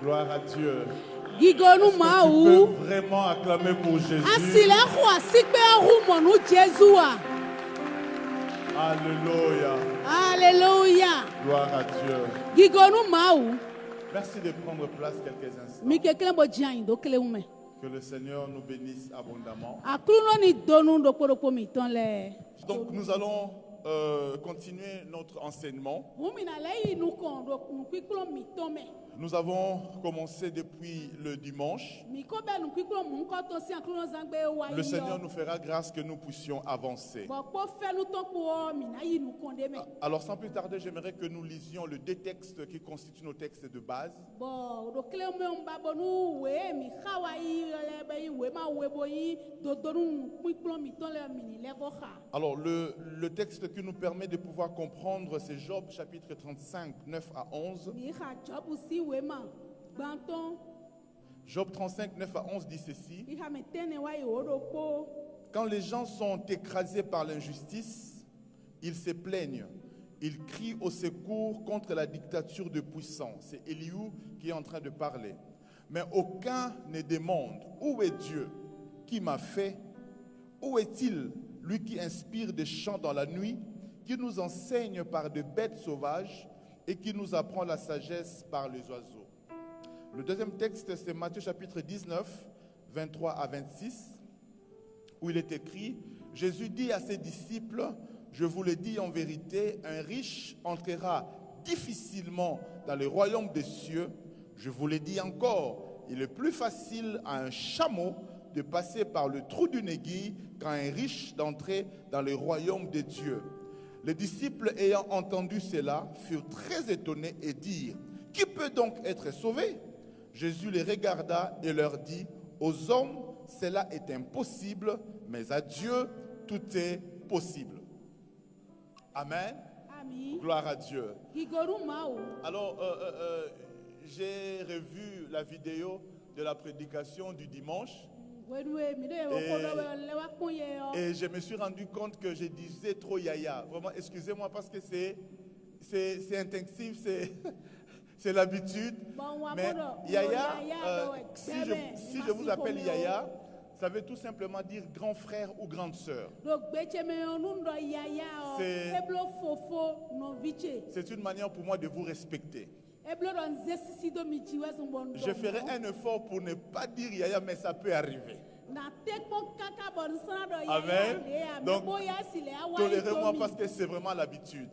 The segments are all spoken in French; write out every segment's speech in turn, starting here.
Gloire à Dieu. Tu peux vraiment acclamer pour Jésus. Alléluia. Alléluia. Gloire à Dieu. Merci de prendre place quelques instants. Que le Seigneur nous bénisse abondamment. Donc nous allons continuer notre enseignement. Nous avons commencé depuis le dimanche. Le Seigneur nous fera grâce que nous puissions avancer. Alors sans plus tarder, j'aimerais que nous lisions les deux textes qui constituent nos textes de base. Alors le texte qui nous permet de pouvoir comprendre, c'est Job chapitre 35, 9 à 11. Job 35, 9 à 11 dit ceci. Quand les gens sont écrasés par l'injustice, ils se plaignent. Ils crient au secours contre la dictature de puissants. C'est Éliou qui est en train de parler. Mais aucun ne demande, où est Dieu qui m'a fait? Où est-il, lui qui inspire des chants dans la nuit, qui nous enseigne par de bêtes sauvages et qui nous apprend la sagesse par les oiseaux? Le deuxième texte, c'est Matthieu chapitre 19, 23 à 26, où il est écrit, Jésus dit à ses disciples, je vous le dis en vérité, un riche entrera difficilement dans le royaume des cieux. Je vous le dis encore, il est plus facile à un chameau de passer par le trou d'une aiguille qu'à un riche d'entrer dans le royaume de Dieu. Les disciples ayant entendu cela furent très étonnés et dirent, qui peut donc être sauvé? Jésus les regarda et leur dit, aux hommes cela est impossible, mais à Dieu tout est possible. Amen. Amen. Gloire à Dieu. Alors, j'ai revu la vidéo de la prédication du dimanche. Et je me suis rendu compte que je disais trop yaya. Vraiment, excusez-moi parce que c'est intensif, c'est l'habitude. Mais yaya, si je vous appelle yaya, ça veut tout simplement dire grand frère ou grande sœur. C'est une manière pour moi de vous respecter. Je ferai un effort pour ne pas dire yaya, mais ça peut arriver. Amen. Donc, tolérez-moi parce que c'est vraiment l'habitude.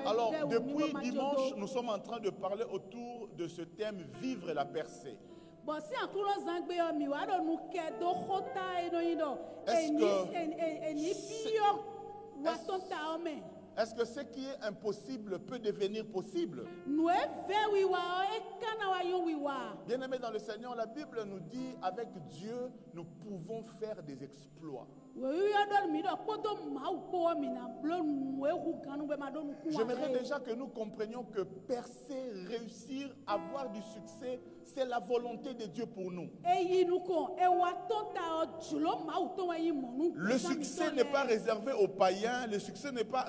Alors, depuis dimanche, nous sommes en train de parler autour de ce thème, vivre la percée. Est-ce que ce qui est impossible peut devenir possible? Bien-aimés dans le Seigneur, la Bible nous dit, avec Dieu, nous pouvons faire des exploits. J'aimerais déjà que nous comprenions que percer, réussir, avoir du succès, c'est la volonté de Dieu pour nous. Le succès n'est pas réservé aux païens, le succès n'est pas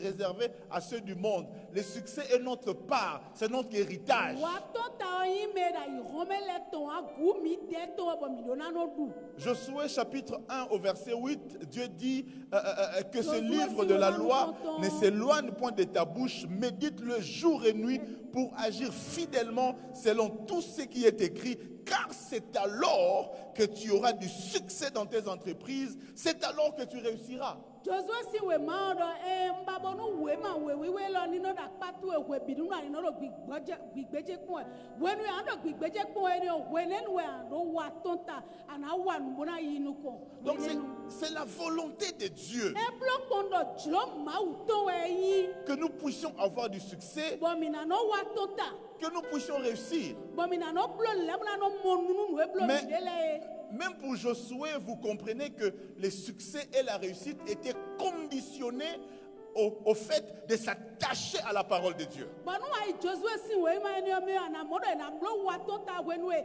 réservé à ceux du monde. Le succès est notre part, c'est notre héritage. Josué chapitre 1 au verset 8, Dieu dit que ce livre de la loi ne s'éloigne point de ta bouche, médite-le jour et nuit pour agir fidèlement selon tout ce qui est écrit, car c'est alors que tu auras du succès dans tes entreprises, c'est alors que tu réussiras. Donc c'est la volonté de Dieu que nous puissions avoir du succès, que nous puissions réussir. Mais même pour Josué, vous comprenez que le succès et la réussite étaient conditionnés au fait de sa attachés à la parole de Dieu. Banu ai Josué si we ma ni o me ana mo do na blo wa ton ta we nu e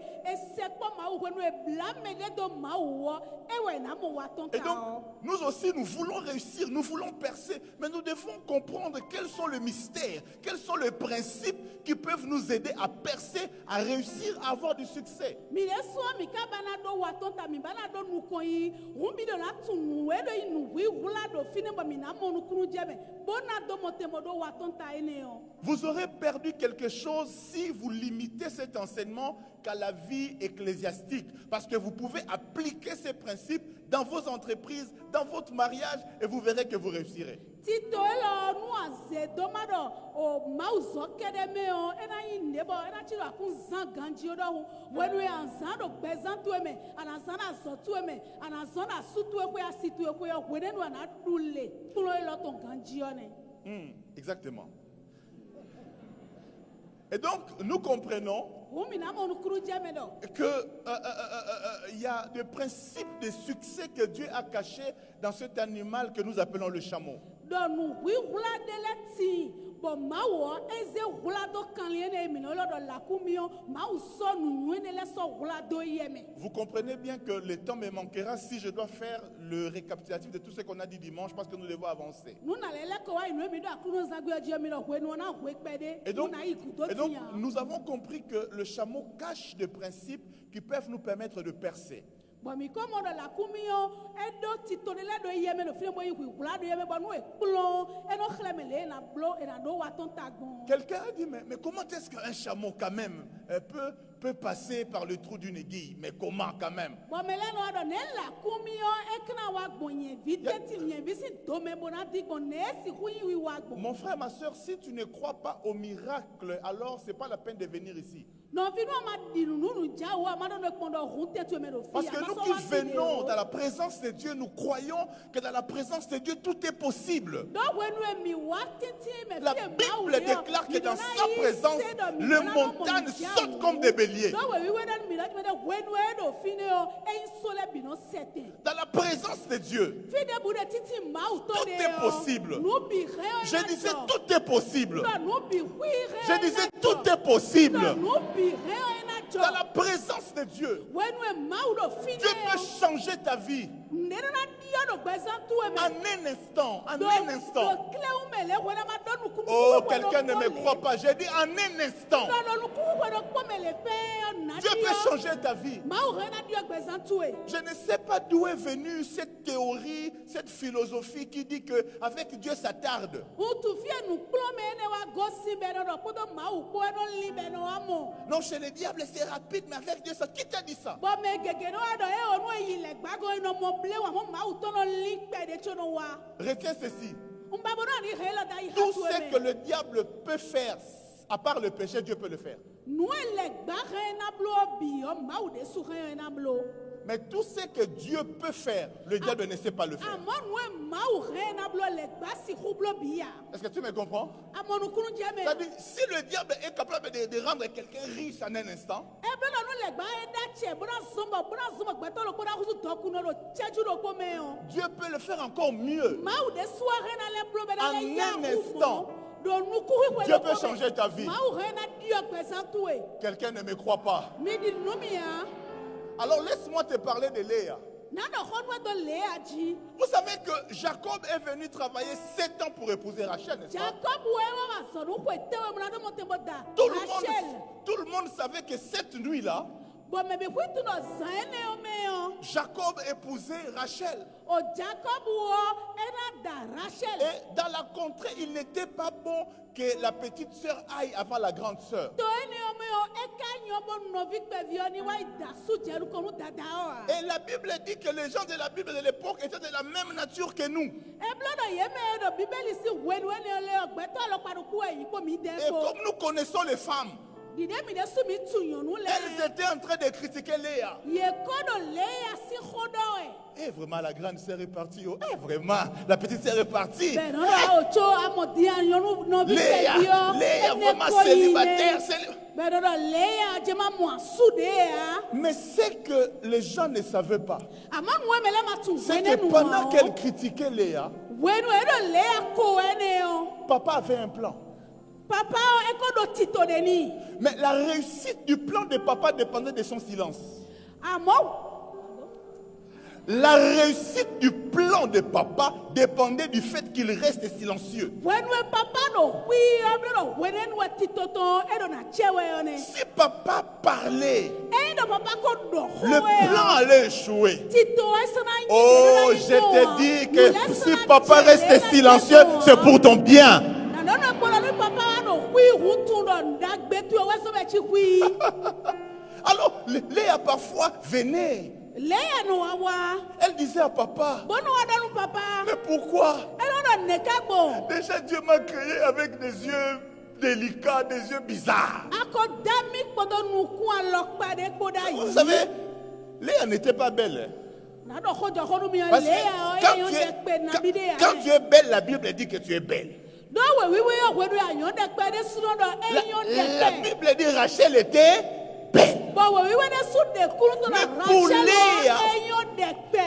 sekpo ma wo nu e bla me de do ma wo e we na mo wa ton Et ta donc, o. nous aussi, nous voulons réussir, nous voulons percer, mais nous devons comprendre quels sont les mystères, quels sont les principes qui peuvent nous aider à percer, à réussir, à avoir du succès. Mi le so mi ka bana do wa ton ta mi bana do nu ko yi hu mi do la tun nu e do yi nu wi hula do fine ba mi na mo nu kunu jebe bona do mo te mo do wa ton ta ene o. Vous aurez perdu quelque chose si vous limitez cet enseignement qu'à la vie ecclésiastique. Parce que vous pouvez appliquer ces principes dans vos entreprises, dans votre mariage, et vous verrez que vous réussirez. Tito elo nu aze do ma do o ma uzo kede me o ena yi nebo ena chi do akun zan ganji o do hu wenu e anzan do gbezan tu eme anazan na zo tu eme anazan na su tu ekwe asi tu ekwe o wenu nu ana dule kulo elo ton ganji o ne. Exactement. Et donc, nous comprenons Hu mi na mo nu kuru jeme do. que il y a des principes de succès que Dieu a cachés dans cet animal que nous appelons le chameau. Do nu wi hula de le ti bo ma wo eze hula do kan le ne mi no lo do la ku mi o ma u so nu nu ne le so hula do yeme. Vous comprenez bien que le temps me manquera si je dois faire le récapitulatif de tout ce qu'on a dit dimanche parce que nous devons avancer. Nu na le le ko wa inu mi do akunu zagbe je mi do wenu na hwe pede. Et donc, Nu na yi ku do et donc, ti ya. nous avons compris que le chameau cache des principes qui peuvent nous permettre de percer. Bon mi ko mo do la ku mi o e do ti to le do yeme no fie mo yi ku hula do yeme bo nu e kplo e no khle me le na blo e na do wa ton tagbon. Quelqu'un a dit, mais comment est-ce qu'un chameau quand même peut passer par le trou d'une aiguille? Mais comment quand même? Bon me le no do ne la ku mi o e kana wa gbonye vite ti nye bi si do me bo na di gbon ne si hu yi wa gbon. Mon frère, ma soeur, si tu ne crois pas au miracle, alors c'est pas la peine de venir ici. Non, vi no ma di nu nu ja wa ma do ne kpon do hu te tu me do fi. Parce que nous qui venons dans la présence de Dieu, nous croyons que dans la présence de Dieu, tout est possible. Do wenu e mi wa titi me La fie Bible déclare que dans sa présence, les montagnes sautent comme des béliers. Do we we dan mi la me de wenu e do fine o e sole bi no sete. Dans la présence de Dieu, Fi de bu de titi ma u to tout de est possible. Nu bi re. Je disais tout est possible. Nu bi hui re. Je disais tout est possible. Nu bi re na jo. Dans la présence de Dieu, Wenu e ma u do fine. Dieu peut changer ta vie Ne na dio do gbezan tu e me. en un instant. En un instant. Do kle u me le wena ma do nu ku. Oh, quelqu'un ne me croit pas. J'ai dit en un instant. Do nu ku we do ko me le pe na Dieu peut changer ta vie. Ma u re na dio gbezan tu e. Je ne sais pas d'où est venue cette théorie, cette philosophie qui dit que avec Dieu ça tarde. Utu fie nu kplo me ne wa gosi be do ko do ma u ko do li be no amo. Non, chez le diable c'est rapide, mais avec Dieu ça. Qui t'a dit ça? Bo me gege no do e onu e yi le gbago ino mo ble wa mo ma u to no li pe de cho no wa. Retiens ceci. Umba bo no ni he lo da yi Tout hatu ce e que me. le diable peut faire, à part le péché, Dieu peut le faire. Nu e le gba re na blo bi o ma u de su re na blo. Mais tout ce que Dieu peut faire, le diable ne sait pas le faire. Amo nu e ma u re na blo le gba si hu blo bi ya. Est-ce que tu me comprends? Amo nu kunu je me. C'est-à-dire, si le diable est capable de rendre quelqu'un riche en un instant, E be no nu le gba e da che bo na zumba gbe to lo ko na hu do ku no lo cheju lo ko me o. Dieu peut le faire encore mieux. Ma u de soirée na le blo be na En le ya un hu instant, do nu ku hu Dieu peut changer ta vie. Ma u re na dio gbezan tu e. Quelqu'un ne me croit pas. Mi di nu mi ya. Alors laisse-moi te parler de Léa. Na no khonwa do le aji. Vous savez que Jacob est venu travailler 7 ans pour épouser Rachel, n'est-ce pas? Jacob we wa so nu ko tewe mo na do mo tembo da. Rachel. Tout le monde savait que cette nuit-là, Bo me be kwitu no zaene o me o. Jacob épousait Rachel. O Jacob wo era da Rachel. Et dans la contrée, il n'était pas bon que la petite sœur aille avant la grande sœur. To ene o me o e ka nyo bo no vi pe vi oni wa da su jeru ko nu dada o. Et la Bible dit que les gens de la Bible de l'époque étaient de la même nature que nous. E blodo ye me do bibeli si wenu ene le ogbe to lo paruku e ko mi de Et ko. comme nous connaissons les femmes, Dide mi de su mi tunyo nu le. elles étaient en train de critiquer Léa. Ye ko do le ya si khodo e. Et vraiment, la grande sœur est partie. Oh, vraiment, la petite sœur est partie. Ben no la ocho amodi an yo no vi Léa, pe bio. Léa, vraiment célibataire. Ben no le jema mo asude ya. Mais c'est que les gens ne savaient pas. Ama nu me le ma tu C'est wene que nu. pendant qu'elle critiquait Léa, Wenu edo Léa ko ene o. Papa avait un plan. Papa o ekodo tito deni. Mais la réussite du plan de papa dépendait de son silence. Amo. La réussite du plan de papa dépendait du fait qu'il reste silencieux. Wenu papa no wi abro wenu tito to edo na chewe one. Si papa parlait, Edo papa ko do. le plan allait échouer. Tito esana. Oh, je te dis que si papa reste silencieux, c'est pour ton bien. Alors, Léa parfois venait. Elle disait à papa, mais pourquoi? Déjà Dieu m'a créé avec des yeux délicats, des yeux bizarres. Vous savez, Léa n'était pas belle. Parce que quand tu es belle, la Bible dit que tu es belle. La Bible dit Rachel était belle.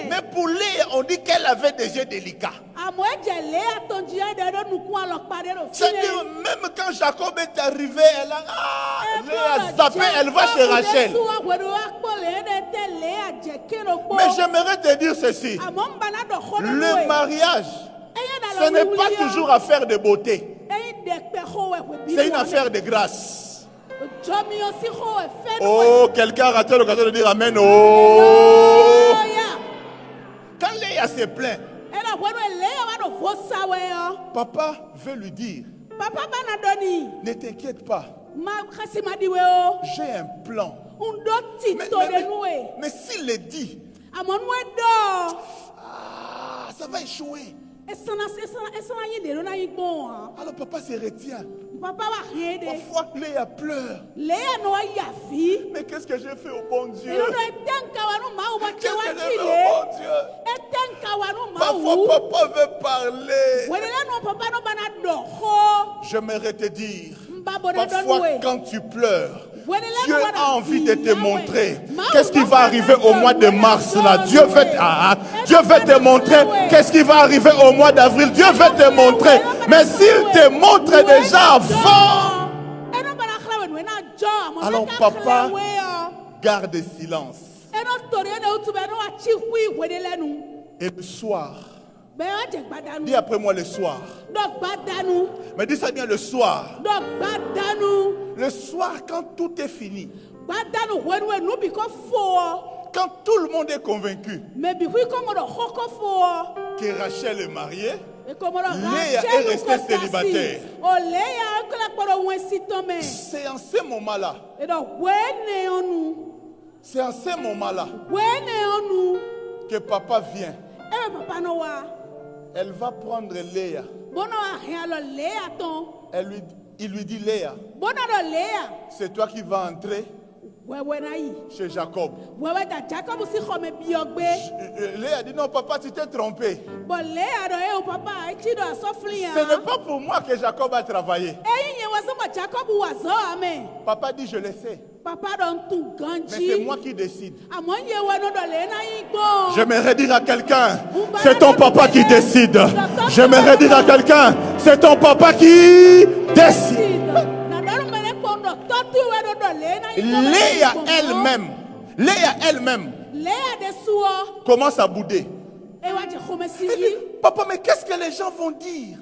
Mais pour Léa, on dit qu'elle avait des yeux délicats. C'est-à-dire, même quand Jacob est arrivé, elle a Léa zappé, elle va chez Rachel. Mais j'aimerais te dire ceci. Le mariage, ce n'est pas toujours affaire de beauté. C'est une affaire de grâce. Oh, quelqu'un a raté l'occasion de dire Amen. Oh. Quand Léa se plaint, papa veut lui dire, ne t'inquiète pas, j'ai un plan. Mais s'il le dit, ça va échouer. Alors papa se retient. Parfois Léa pleure. Mais qu'est-ce que j'ai fait au bon Dieu? Qu'est-ce que j'ai fait au bon Dieu? Parfois papa veut parler. J'aimerais te dire, parfois quand tu pleures, Dieu a envie de te montrer qu'est-ce qui va arriver au mois de mars là. Dieu veut te montrer qu'est-ce qui va arriver au mois d'avril. Dieu veut te montrer. Mais s'il te montre déjà avant, alors papa garde silence. Et le soir, dis après moi le soir. Mais dis ça bien le soir. Le soir quand tout est fini. Quand tout le monde est convaincu que Rachel est mariée, Léa est restée célibataire. C'est en ce moment-là. C'est en ce moment-là que papa vient. Elle va prendre Léa. Il lui dit Léa, c'est toi qui vas entrer chez Jacob. Léa dit non papa, tu t'es trompé. Ce n'est pas pour moi que Jacob a travaillé. Papa dit je le sais. Mais c'est moi qui décide. J'aimerais dire à quelqu'un, c'est ton papa qui décide. J'aimerais dire à quelqu'un, c'est ton papa qui décide. Léa elle-même commence à bouder. Elle dit, papa, mais qu'est-ce que les gens vont dire?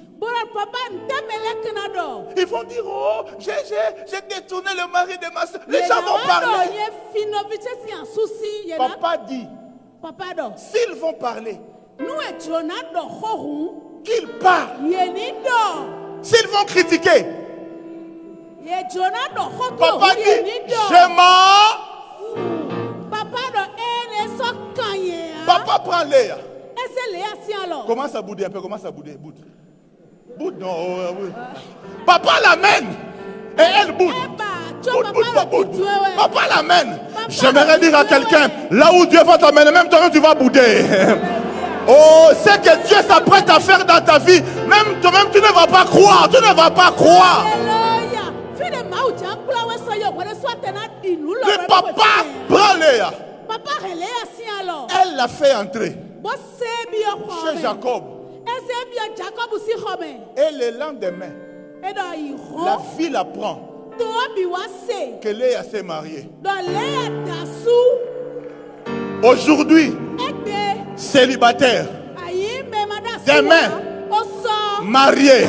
Ils vont dire, oh, j'ai détourné le mari de ma soeur. Les gens vont parler. Papa dit, s'ils vont parler, qu'ils parlent. S'ils vont critiquer, papa dit, je m'en. Papa prend Léa. Commence à bouder un peu, commence à bouder. Boude, non. Oui. Papa l'amène. Et elle boude. Boude. Papa l'amène. J'aimerais dire à quelqu'un, là où Dieu va t'amener, même toi-même tu vas bouder. Oh, c'est que Dieu s'apprête à faire dans ta vie. Même toi-même tu ne vas pas croire. Tu ne vas pas croire. Le papa prend Léa. Elle l'a fait entrer chez Jacob. se bia Jacob si xɔme. Et le lendemain, Eɖɔ yi la xɔ. ville apprend To bi wa se. que Léa s'est mariée. Dɔ Léa da su. Aujourd'hui, Egbe. célibataire, Ayi me ma da su. Demain. O sɔ. mariée.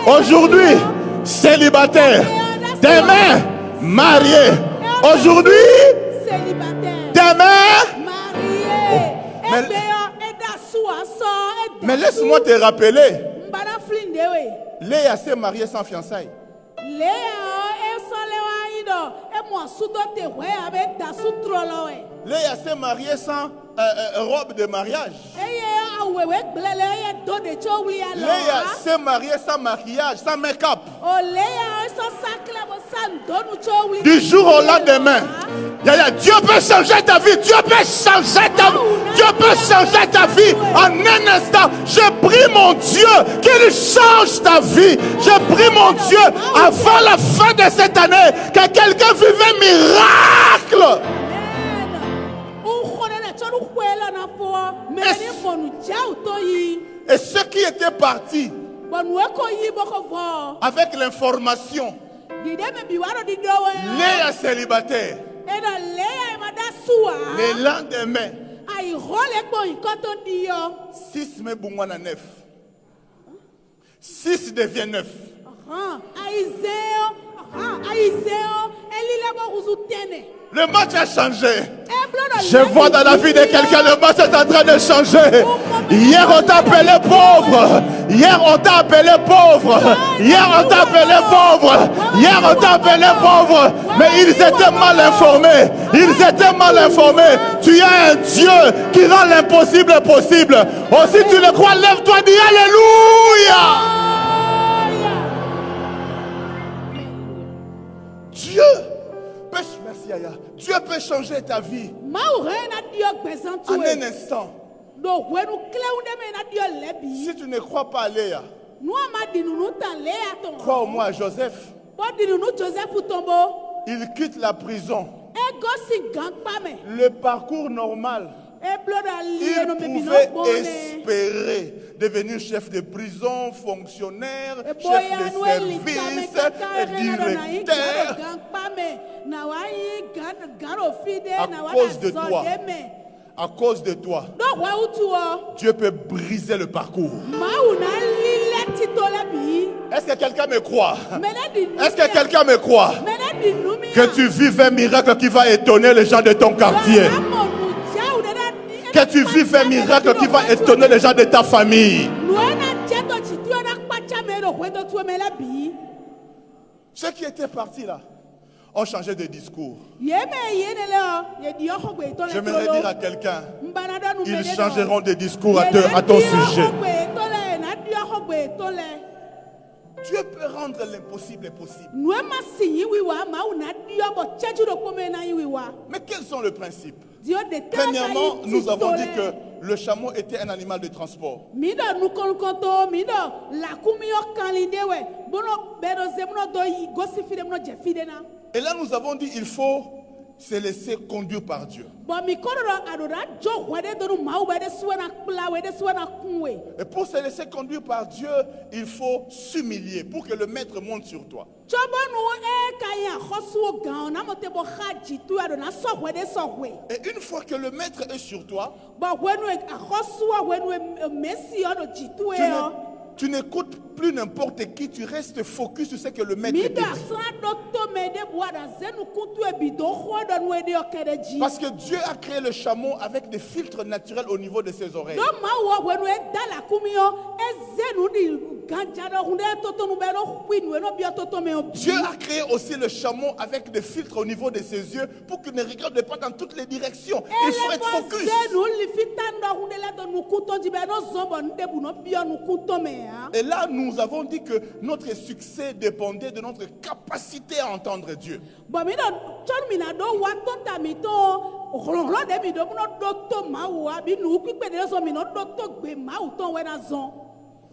Aujourd'hui, célibataire. Demain, mariée. Aujourd'hui, Célibataire. demain. Marié. mais- Egbe yɔ eda su asɔ. Mais laisse-moi te rappeler, Mbana flinde we. Léa s'est mariée sans fiançailles. Léa esɔle wa yi dɔ emu asudɔ te hɔɛ abe da su trɔ lɔ wɛ. Léa s'est mariée sans robe de mariage. Eye awewe gblẽ le eye do de tso wuli alɔ. Léa s'est mariée sans maquillage, sans make-up. O Léa esɔ sakle bo sa ndonu tso wuli. Du jour au lendemain, Dieu peut changer ta vie. Dieu peut changer ta vie. Dieu peut changer ta vie en un instant. Je prie mon Dieu qu'il change ta vie. Je prie mon Dieu avant la fin de cette année que quelqu'un vive un miracle. Et ceux qui étaient partis avec l'information, Léa célibataire, le lendemain, 6 mai Bungwana 9. 6 devient 9. Le match a changé. Je vois dans la vie de quelqu'un, le match est en train de changer. Hier on t'a appelé pauvre. Hier on t'a appelé pauvre. Hier on t'a appelé pauvre. Hier on t'a appelé pauvre. Mais ils étaient mal informés. Ils étaient mal informés. Tu as un Dieu qui rend l'impossible possible. Oh, si tu le crois, lève-toi, dis Alléluia. Dieu peut, merci Aya, Dieu peut changer ta vie en un instant. Si tu ne crois pas à Léa, crois au moins à Joseph. Il quitte la prison. Le parcours normal. Il pouvait espérer devenir chef de prison, fonctionnaire, chef de service, directeur. À cause de toi. À cause de toi. Dieu peut briser le parcours. Est-ce que quelqu'un me croit? Est-ce que quelqu'un me croit? Que tu vives un miracle qui va étonner les gens de ton quartier. Que tu vives un miracle qui va étonner les gens de ta famille. Ceux qui étaient partis là ont changé de discours. J'aimerais dire à quelqu'un, ils changeront de discours à ton sujet. Dieu peut rendre l'impossible possible. Mais quels sont les principes? Premièrement, nous avons dit que le chameau était un animal de transport. Et là, nous avons dit qu'il faut se laisser conduire par Dieu. Et pour se laisser conduire par Dieu, il faut s'humilier pour que le maître monte sur toi. Et une fois que le maître est sur toi, tu n'écoutes plus n'importe qui, tu restes focus sur ce que le maître te dit. Parce que Dieu a créé le chameau avec des filtres naturels au niveau de ses oreilles. Dieu a créé aussi le chameau avec des filtres au niveau de ses yeux pour qu'il ne regarde pas dans toutes les directions. Il faut être focus. Et là, nous avons dit que notre succès dépendait de notre capacité à entendre Dieu.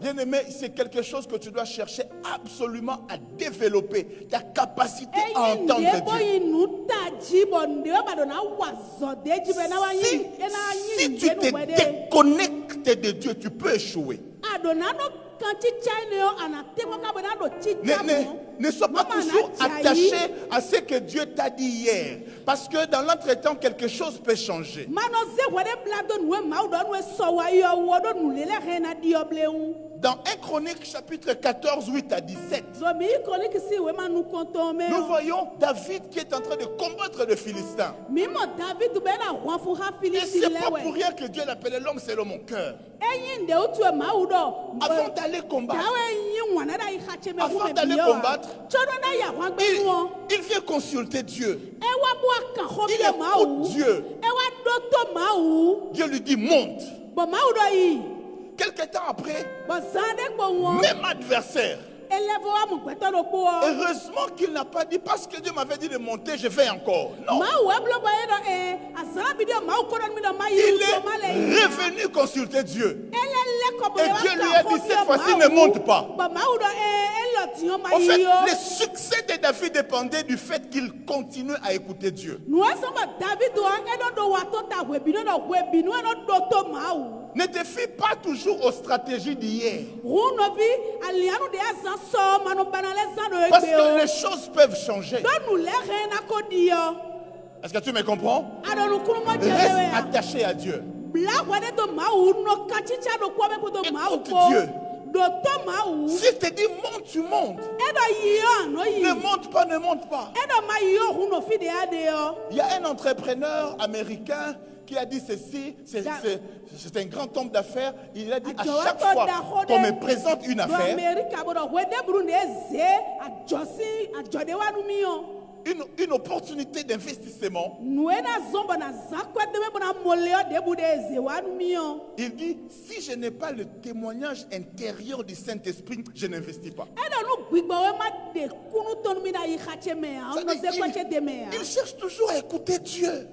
Bien-aimé, c'est quelque chose que tu dois chercher absolument à développer, ta capacité à entendre Dieu. Si tu te déconnectes de Dieu, tu peux échouer. Ne sois pas toujours attaché à ce que Dieu t'a dit hier. Parce que dans l'entretemps, quelque chose peut changer. Dans 1 Chronique chapitre 14, 8 à 17, nous voyons David qui est en train de combattre le Philistin. Et c'est pas pour rien que Dieu l'appelait l'homme selon mon cœur. Avant d'aller combattre, il vient consulter Dieu. Il écoute Dieu. Dieu lui dit monte. Quelque temps après, même adversaire. Heureusement qu'il n'a pas dit parce que Dieu m'avait dit de monter, je vais encore. Non. Il est revenu consulter Dieu. Et Dieu lui a dit cette fois-ci ne monte pas. En fait, le succès de David dépendait du fait qu'il continue à écouter Dieu. Ne te fie pas toujours aux stratégies d'hier. Parce que les choses peuvent changer. Est-ce que tu me comprends? Reste attaché à Dieu. Écoute Dieu. S'il te dit monte, tu montes. Ne monte pas, ne monte pas. Il y a un entrepreneur américain qui a dit ceci, c'est un grand homme d'affaires. Il a dit à chaque fois qu'on me présente une affaire, une opportunité d'investissement, il dit, si je n'ai pas le témoignage intérieur du Saint-Esprit, je n'investis pas. Il cherche toujours à écouter Dieu.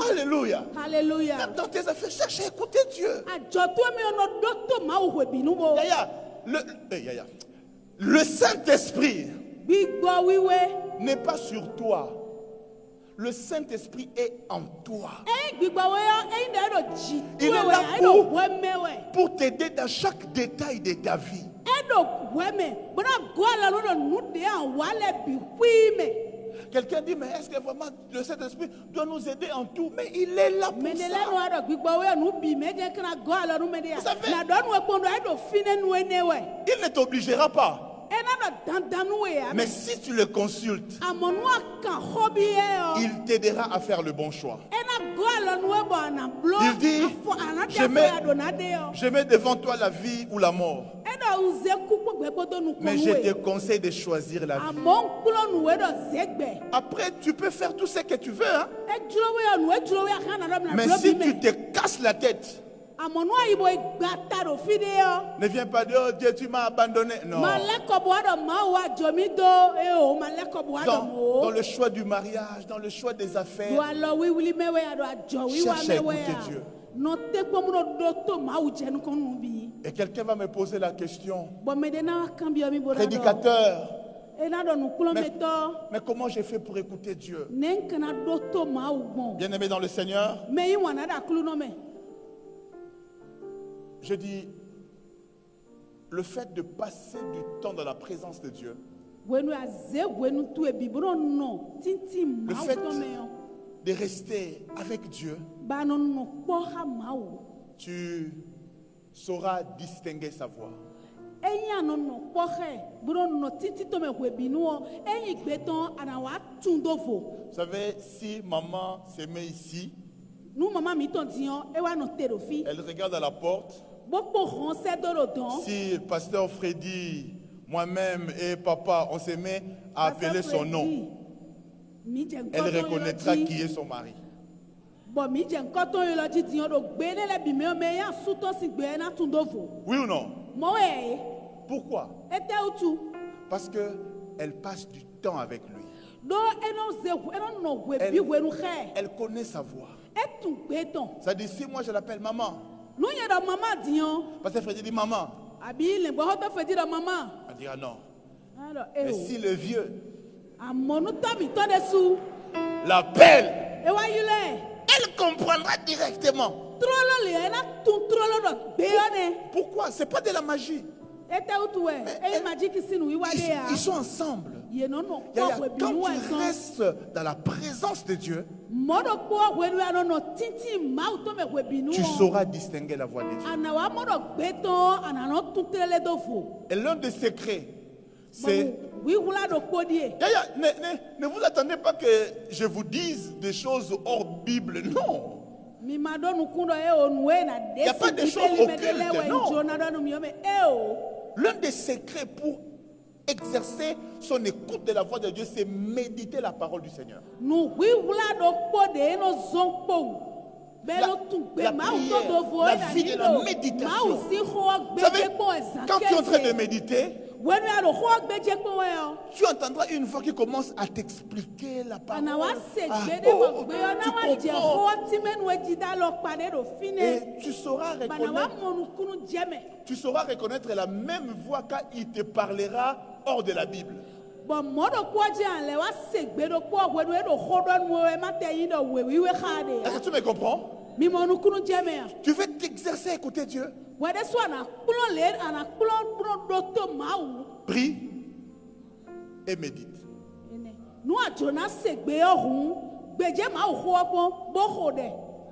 Alléluia. Alléluia. Dans tes affaires, cherche à écouter Dieu. Le Saint-Esprit n'est pas sur toi. Le Saint-Esprit est en toi. Il est là pour t'aider dans chaque détail de ta vie. Quelqu'un dit, mais est-ce que vraiment le Saint-Esprit doit nous aider en tout? Mais il est là pour ça. Il ne t'obligera pas. Mais si tu le consultes, il t'aidera à faire le bon choix. Il dit, je mets devant toi la vie ou la mort. Mais je te conseille de choisir la vie. Après, tu peux faire tout ce que tu veux. Hein? Mais si tu te casses la tête, ne viens pas dire, oh Dieu, tu m'as abandonné. Non. Dans le choix du mariage, dans le choix des affaires, cherche à écouter Dieu. Et quelqu'un va me poser la question, prédicateur, mais comment j'ai fait pour écouter Dieu? Bien-aimé dans le Seigneur, je dis, le fait de passer du temps dans la présence de Dieu, le fait de rester avec Dieu, tu sauras distinguer sa voix. Vous savez, si maman se met ici, elle regarde à la porte. Si pasteur Freddy, moi-même et papa, on se met à appeler son nom, elle reconnaîtra qui est son mari. Oui ou non? Pourquoi? Parce qu'elle passe du temps avec lui. Elle connaît sa voix. Ça dit, si moi je l'appelle maman, parce que Freddy dit maman, elle dira non. Mais si le vieux l'appelle, elle comprendra directement. trolo le ena tun trolo do beone. Pourquoi? C'est pas de la magie. Ete utuwe e magic sinu iwade ya. Ils sont ensemble. Ye no no Il y a- kwa Quand binu tu enso. restes dans la présence de Dieu, Modo kwa wenu ya no tinti mau to me we binu. tu sauras distinguer la voix de Dieu. Ana wa modo beto ana no tutrele do fo. Et l'un des secrets, c'est... Oui wula do kodie. Ne vous attendez pas que je vous dise des choses hors Bible. Non. Mi madonu kundo e onwe na Y a pas de choses occultes, non. Jona do mi ome e o. L'un des secrets pour exercer son écoute de la voix de Dieu, c'est méditer la parole du Seigneur. Nu wi wula do kode no zonpo. Belo tu la be ma prière, to do vo la na vie de ni la do. méditation. Ma usi ho Vous savez, gbeje po ezan. quand tu es en train de méditer, Wenu ya do ho gbeje po we o. tu entendras une voix qui commence à t'expliquer la parole. Ana wa se Ah, gbede oh, mo gbe o tu na wa je comprends. ho ti menu ejida lo pade do fine. Et tu sauras Bana wa reconnaître, monu kunu jeme. tu sauras reconnaître la même voix quand il te parlera hors de la Bible. Bon modo kwa je an le wa se gbedo po wenu e do ho do nu e ma te yin do we wi we khade Est-ce ya. que tu me comprends? Mi monu kunu jeme ya. Tu veux t'exercer à écouter Dieu. Wede so ana kplo le ana kplo do to mau. Prie et médite. Nu a Jonas se gbe ohun gbeje mau ho ogbon bo ho de.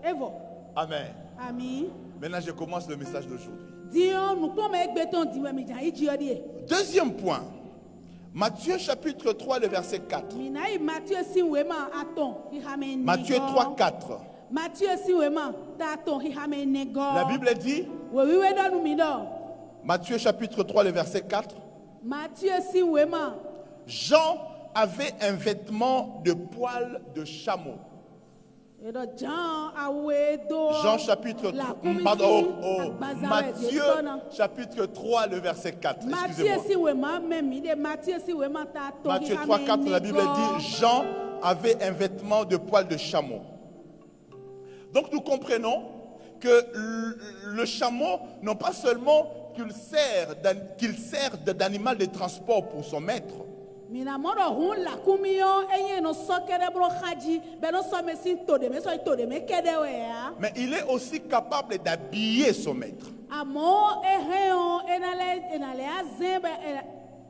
Evo. Amen. Ami. Maintenant, je commence le message d'aujourd'hui. Dion nu to me gbe ton diwe mi jan iji odi. Deuxième point. Matthieu chapitre 3, le verset 4. Mina i Matthieu sinwe ma aton hi hame nego. Matthieu 3, 4. Matthieu sinwe ma ta ton hi hame nego. La Bible dit, We wi we do nu mi do. Matthieu chapitre 3, le verset 4. Matthieu sinwe ma Jean avait un vêtement de poil de chameau. edo Jean awe do. Jean chapitre La 3, commission pardon, agbaza Matthieu we de tona. chapitre 3, le verset 4. Matthieu Excusez-moi. sinwe ma memi de Matthieu sinwe ma ta ton hi Matthieu hame 3, 4, la Bible nego. dit, Jean avait un vêtement de poil de chameau. Donc nous comprenons que le chameau, non pas seulement qu'il sert d'animal de transport pour son maître, Mina modo hun la kumiyo enye no sokere bro haji be no so me sin to de me kede we ya. mais il est aussi capable d'habiller son maître. Amo eheon enale azembe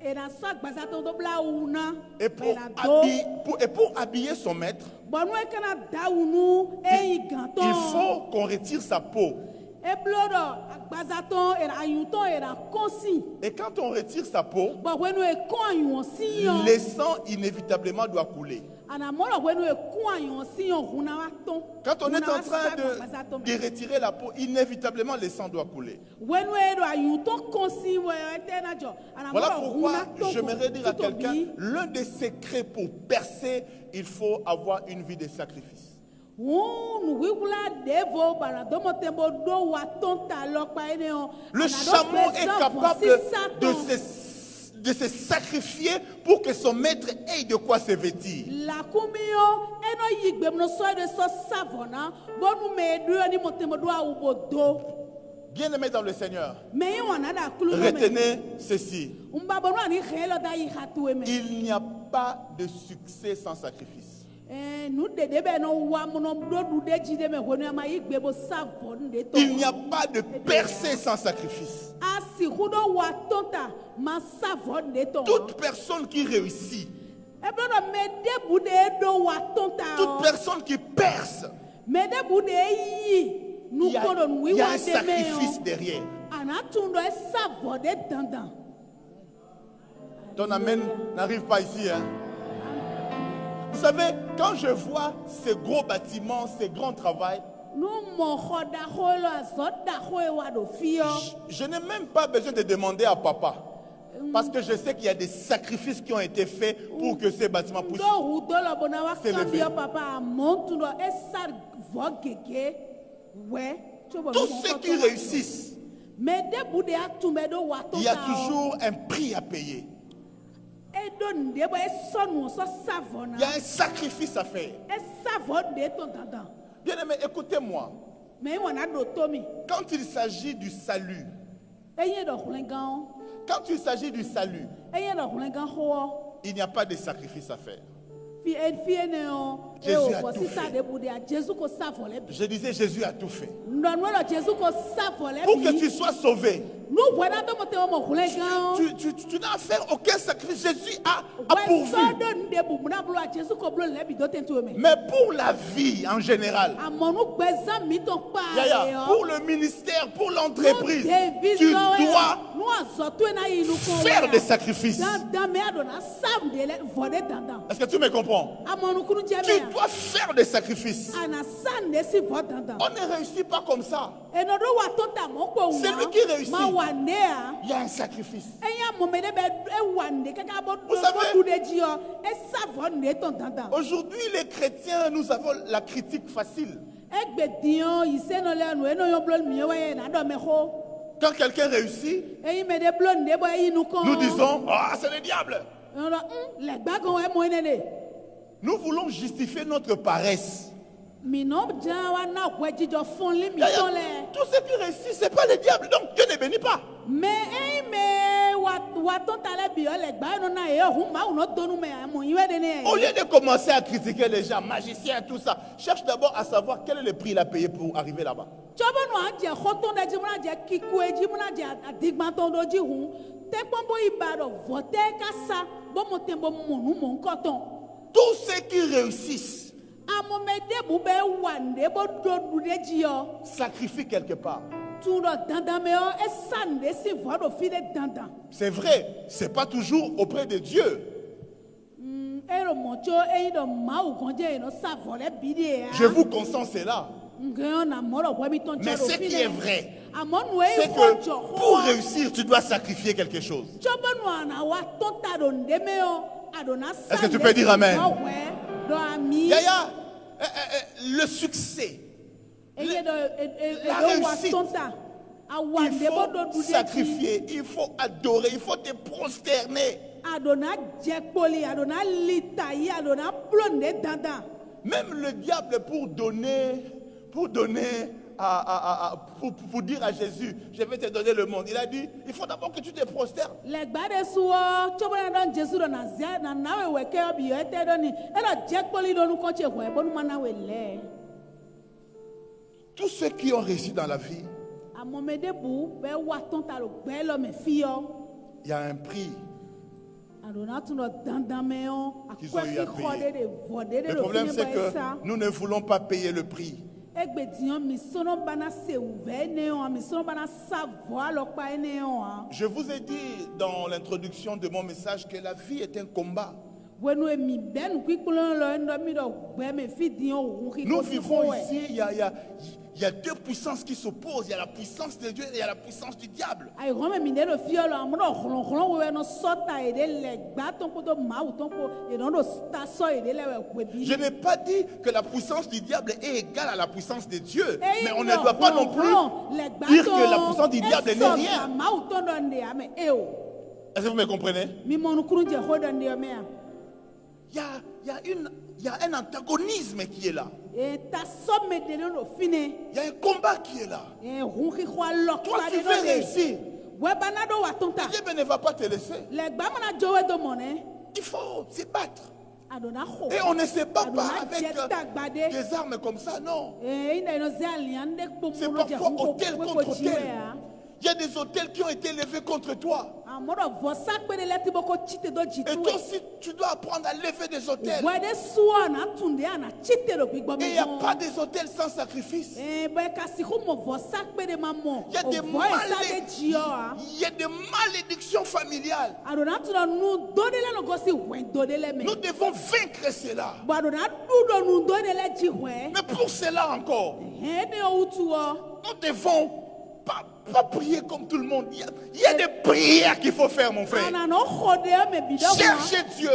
ena so agbaza to do bla una. Et pour habiller son maître, Bonu e kana daunu eyi ganton. il faut qu'on retire sa peau. E blodo agbaza to era ayuton era konsi. Et quand on retire sa peau, Bo wenu e kon ayun si yon. le sang inévitablement doit couler. Ana molo wenu e kon ayun si yon huna wa ton. Quand on est Huna wa en train sa agbaza to me. de retirer la peau, inévitablement le sang doit couler. Wenu e do ayuton konsi we etena jo. Ana Voilà molo pourquoi huna to. j'aimerais dire à Tuto quelqu'un, bi. l'un des secrets pour percer, il faut avoir une vie de sacrifice. Nu wigula devo bara domo tembo do wa ton ta lokpa ene on. Le chameau est capable de se sacrifier pour que son maître ait de quoi se vêtir. La kumio eno yigbe no so de so savona bonu me du ni motembo do awubo do. Bien-aimés dans le Seigneur, Me yin wana da kulu me. retenez ceci. Umba bonu ani khelo da yi hatu me. Il n'y a pas de succès sans sacrifice. Nu dede be no wa mono do du de jide me honu ama yigbe bo savon de to. Il n'y a pas de percée sans sacrifice. Asi hudo wa tonta ma savon de to. Toute personne qui réussit, E blodo me de bude do wa tonta. toute personne qui perce, Me de bude yi. Nu il y a, kodo nu il y a wa un de me sacrifice yo. derrière. Anatundo e savon de dandan. Ton amen n'arrive pas ici. Hein? Vous savez, quand je vois ces gros bâtiments, ces grands travaux, Nu mo khoda kholo azoda khoe wa do fio. je n'ai même pas besoin de demander à papa. Parce que je sais qu'il y a des sacrifices qui ont été faits pour que ces bâtiments puissent. Do hudo lo bona wa C'est levé. kambio papa montundo e sar vogege. We. Chobo Tous ceux qui réussissent, Me de bude atumbe do wa tonta. il y a toujours un prix à payer. E do ndebo e sonu so savona. Il y a un sacrifice à faire. E savon de to dandan. Bien aimé, écoutez-moi. Me wana do tomi. Quand il s'agit du salut, Eye do hulengan. quand il s'agit du salut, Eye do hulengan ho. il n'y a pas de sacrifice à faire. Jésus a tout fait. Je disais, Jésus a tout fait. Pour que tu sois sauvé, tu n'as à faire aucun sacrifice. Jésus a pourvu. Mais pour la vie en général, pour le ministère, pour l'entreprise, tu dois faire des sacrifices. Est-ce que tu me comprends? Tu dois faire des sacrifices. On ne réussit pas comme ça. Celui qui réussit, il y a un sacrifice. Vous savez, aujourd'hui les chrétiens, nous avons la critique facile. Quand quelqu'un réussit, nous disons, ah, c'est le diable. Nous voulons justifier notre paresse. Tout ce qui réussit, ce n'est pas le diable. Donc Dieu ne bénit pas. Au lieu de commencer à critiquer les gens, magiciens, tout ça, cherche d'abord à savoir quel est le prix qu'il a payé pour arriver là-bas. Tous ceux qui réussissent sacrifient quelque part. C'est vrai, ce n'est pas toujours auprès de Dieu. Je vous consens cela. Mais ce qui est vrai, c'est que pour réussir, tu dois sacrifier quelque chose. Est-ce que tu peux dire Amen? Yaya, le succès, la réussite, il faut sacrifier, il faut adorer, il faut te prosterner. Même le diable pour dire à Jésus, je vais te donner le monde. Il a dit, il faut d'abord que tu te prosternes. Tous ceux qui ont réussi dans la vie, il y a un prix qu'ils ont eu à payer. Le problème, c'est que nous ne voulons pas payer le prix. Je vous ai dit dans l'introduction de mon message que la vie est un combat. Nous vivons ici, il y a deux puissances qui s'opposent. Il y a la puissance de Dieu et il y a la puissance du diable. Je n'ai pas dit que la puissance du diable est égale à la puissance de Dieu. Mais on ne doit pas non plus dire que la puissance du diable n'est rien. Est-ce que vous me comprenez? Il y a un antagonisme qui est là. Il y a un combat qui est là. Toi qui veux réussir, Dieu ne va pas te laisser. Il faut se battre. Et on ne se bat pas avec des armes comme ça, non. C'est parfois hôtel contre hôtel. Il y a des hôtels qui ont été levés contre toi. Et toi aussi, tu dois apprendre à lever des hôtels. Et il n'y a pas des hôtels sans sacrifice. Il y a des malédictions familiales. Nous devons vaincre cela. Mais pour cela encore, nous devons pas prier comme tout le monde. Il y a des prières qu'il faut faire, mon frère. Cherchez Dieu.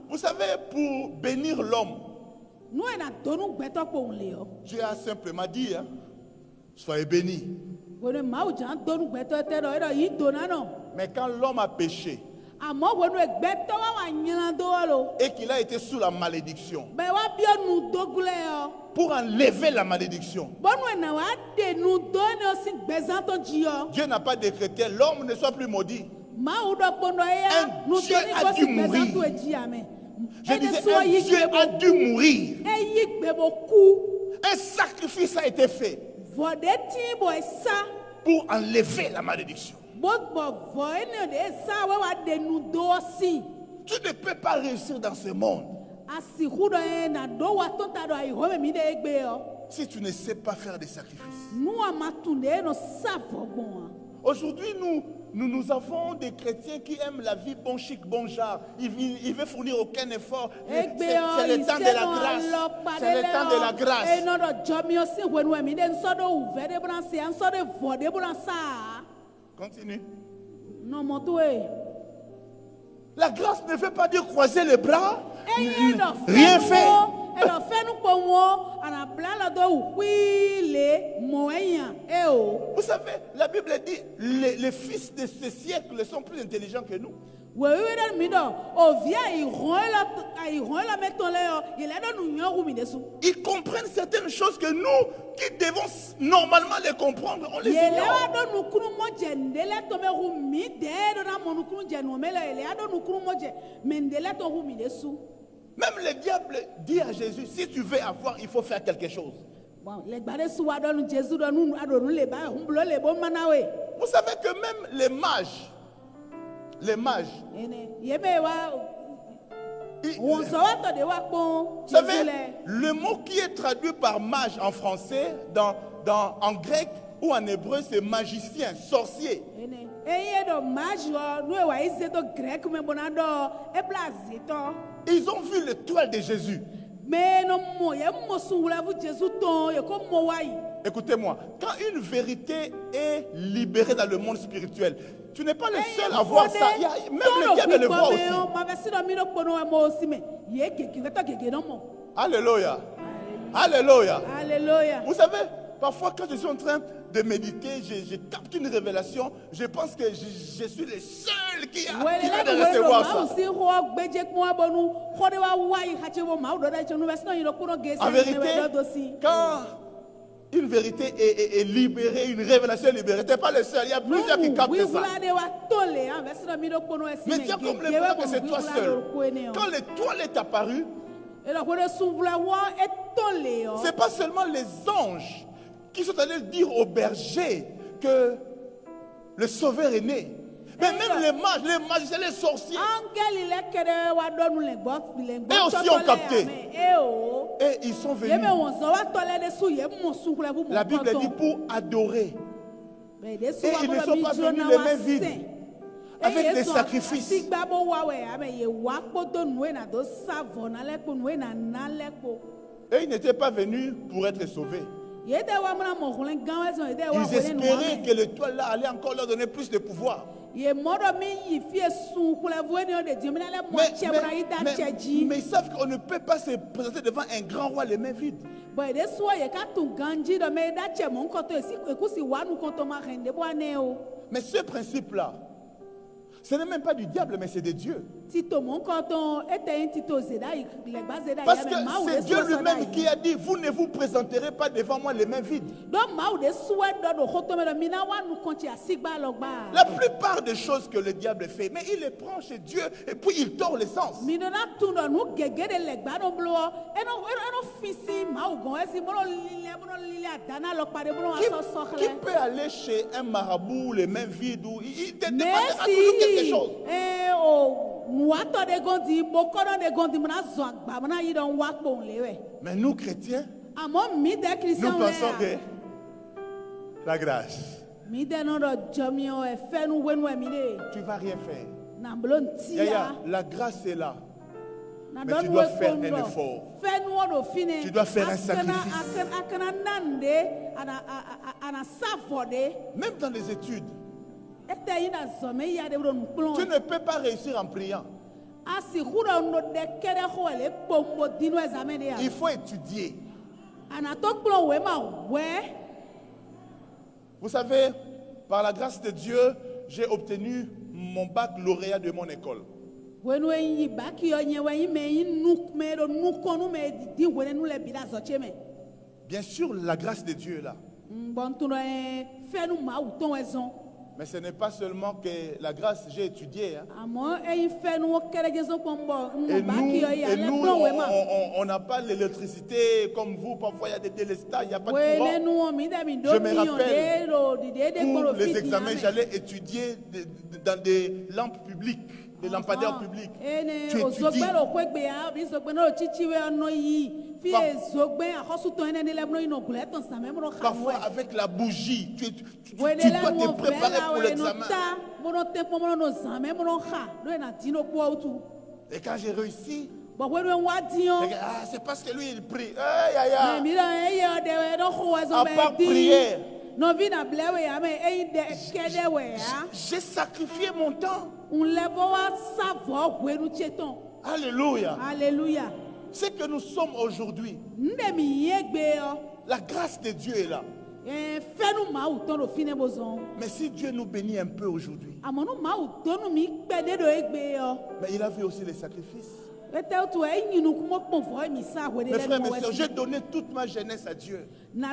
Vous savez, pour bénir l'homme, Dieu a simplement dit, soyez bénis. Mais quand l'homme a péché et qu'il a été sous la malédiction, pour enlever la malédiction, Dieu n'a pas décrété l'homme ne soit plus maudit. Mawu ɖo kpono eya Un nutoni Dieu a kosi dû gbezãtu mourir. edzi ame. Je disais, Enesuo un yi Dieu a gbebo dû mourir. eyi gbebo ku Un sacrifice a été fait vɔ ɖe ti bo esa pour enlever la malédiction. gbɔgbɔ vɔ ene ɖe esa wo wa ɖe nu do si. Tu ne peux pas réussir dans ce monde Asiku ɖe ye na do wa to ta ɖo ayi home mi ɖe egbe yɔ. si tu ne sais pas faire des sacrifices. Nua ma tu ɖe no sa vɔ gbɔn. Aujourd'hui, nous avons des chrétiens qui aiment la vie bon chic, bon genre. Ils veulent fournir aucun effort. C'est le temps de la grâce. C'est le temps de la grâce. Continue. La grâce ne veut pas dire croiser les bras, rien faire. Vous savez, la Bible dit les fils de ce siècle sont plus intelligents que nous. Ils comprennent certaines choses que nous, qui devons normalement les comprendre, on les ignore. Même le diable dit à Jésus, si tu veux avoir, il faut faire quelque chose. Vous savez que même les mages, vous savez, le mot qui est traduit par mage en français, en grec ou en hébreu, c'est magicien, sorcier. Ils ont vu l'étoile de Jésus. Écoutez-moi, quand une vérité est libérée dans le monde spirituel, tu n'es pas le seul à voir ça. Même le diable le voit aussi. Alléluia. Alléluia. Alléluia. Vous savez, parfois quand je suis en train de méditer, je capte une révélation, je pense que je suis le seul qui a de recevoir ça. En vérité, quand une vérité est libérée, une révélation est libérée, tu n'es pas le seul, il y a plusieurs qui captent ça. Mais tiens comme l'impression que c'est toi seul. Quand l'étoile est apparue, ce n'est pas seulement les anges qui sont allés dire aux bergers que le sauveur est né. Mais même les mages, les magiciens, les sorciers, eux aussi ont capté. Et ils sont venus. La Bible dit pour adorer. Et ils ne sont pas venus les mains vides, avec des sacrifices. Et ils n'étaient pas venus pour être sauvés. Ils espéraient que l'étoile là allait encore leur donner plus de pouvoir. Mais ils savent qu'on ne peut pas se présenter devant un grand roi les mains vides. Mais ce principe-là, ce n'est même pas du diable, mais c'est de Dieu. Parce que c'est Dieu lui-même qui a dit, vous ne vous présenterez pas devant moi les mains vides. La plupart des choses que le diable fait, mais il les prend chez Dieu et puis il tord les sens. Qui peut aller chez un marabout les mains vides ou il te demandera toujours quelque chose. Mais nous chrétiens, nous pensons que la grâce, tu ne vas rien faire. La grâce est là. Mais tu dois faire un effort. Tu dois faire un sacrifice. Même dans les études, tu ne peux pas réussir en priant. Il faut étudier. Vous savez, par la grâce de Dieu, j'ai obtenu mon baccalauréat de mon école. Bien sûr, la grâce de Dieu est là. Mais ce n'est pas seulement que la grâce, j'ai étudié. Hein. Et nous on n'a pas l'électricité comme vous. Parfois, il y a des délestats, il n'y a pas de courant. Je me rappelle, pour les examens, j'allais étudier dans des lampes publiques, des lampadaires publics. Tu étudies. Parfois, avec la bougie, tu dois te préparer pour l'examen. Et quand j'ai réussi, c'est parce que lui, il prie. À part prière, j'ai sacrifié mon temps. Alléluia. Alléluia. Ce que nous sommes aujourd'hui, la grâce de Dieu est là. Mais si Dieu nous bénit un peu aujourd'hui, mais il a vu aussi les sacrifices. Mes frères, mes soeurs, j'ai donné toute ma jeunesse à Dieu. Quand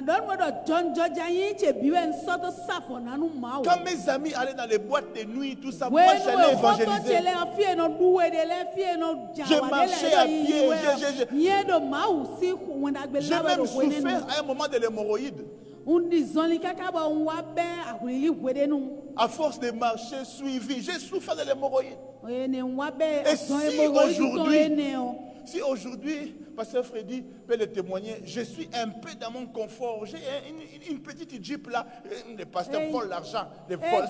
mes amis allaient dans les boîtes de nuit, tout ça, moi j'allais évangéliser. J'ai marché à pied. J'ai même souffert à un moment de l'hémorroïde. À force de marcher suivi, j'ai souffert de l'hémorroïde. Et si aujourd'hui, Pasteur Freddy peut le témoigner, je suis un peu dans mon confort. J'ai une petite Jeep là, les pasteurs volent l'argent, les volent.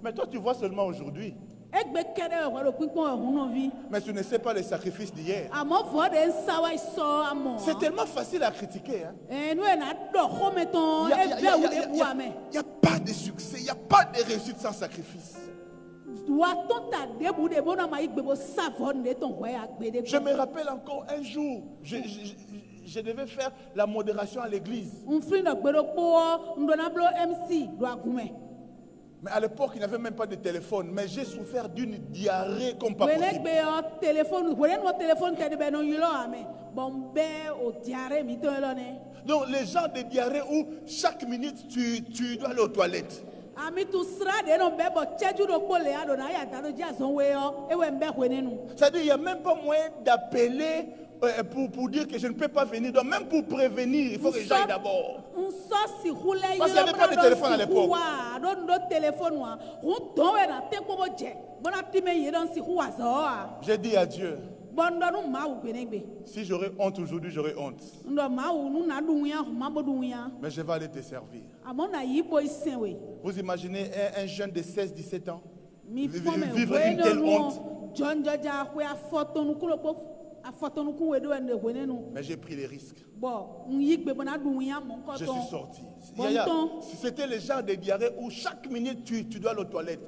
Mais toi, tu vois seulement aujourd'hui. Mais tu ne sais pas les sacrifices d'hier. C'est tellement facile à critiquer. Hein? Il n'y a pas de succès, il n'y a pas de réussite sans sacrifice. Je me rappelle encore un jour, je devais faire la modération à l'église. Mais à l'époque, il n'y avait même pas de téléphone. Mais j'ai souffert d'une diarrhée comme pas possible. Donc, les gens de diarrhée où chaque minute, tu dois aller aux toilettes. C'est-à-dire, il n'y a même pas moyen d'appeler pour dire que je ne peux pas venir. Donc, même pour prévenir, il faut que j'aille d'abord. Parce qu'il n'y avait pas de téléphone à l'époque. J'ai dit à Dieu, si j'aurais honte aujourd'hui, j'aurais honte. Mais je vais aller te servir. Vous imaginez un jeune de 16-17 ans vivre une telle honte. Mais j'ai pris les risques. Je suis sorti. C'était le genre de diarrhée où chaque minute tu dois aller aux toilettes.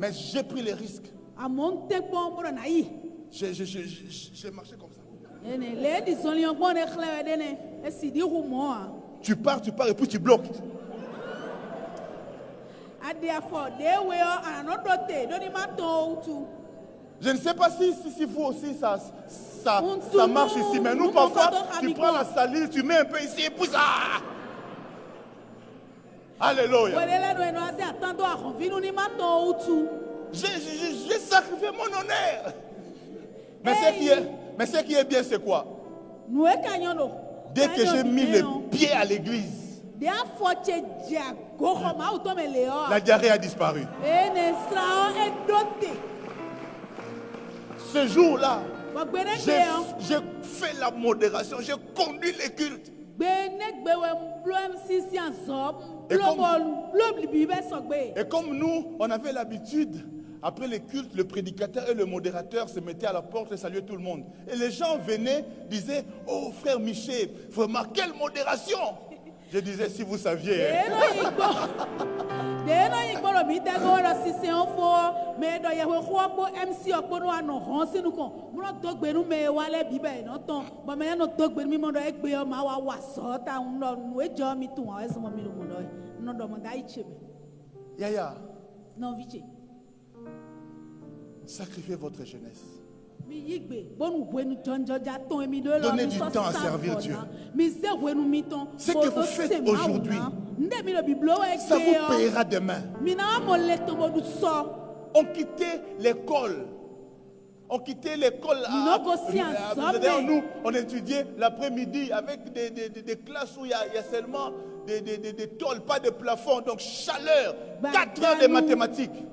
Mais j'ai pris les risques. J'ai marché comme ça. Tu pars et puis tu bloques. Je ne sais pas si vous aussi ça marche ici, mais nous parfois tu prends la salive, tu mets un peu ici et puis ça. Alléluia. J'ai sacrifié mon honneur. Mais ce qui est bien, c'est quoi? Dès que j'ai mis les pieds à l'église, la diarrhée a disparu. Ce jour-là, j'ai fait la modération, j'ai conduit les cultes. Et comme nous, on avait l'habitude, après les cultes, le prédicateur et le modérateur se mettaient à la porte et saluaient tout le monde. Et les gens venaient, disaient, oh frère Michel, vraiment, quelle modération! Je disais, si vous saviez. Yaya. Sacrifiez votre jeunesse. Donnez du temps à servir Dieu. Ce que vous faites aujourd'hui, ça vous payera demain. On quittait l'école. On quittait l'école. Nous, on étudiait l'après-midi avec des classes où il y a seulement des tôles, pas de plafond. Donc chaleur, 4 heures de mathématiques.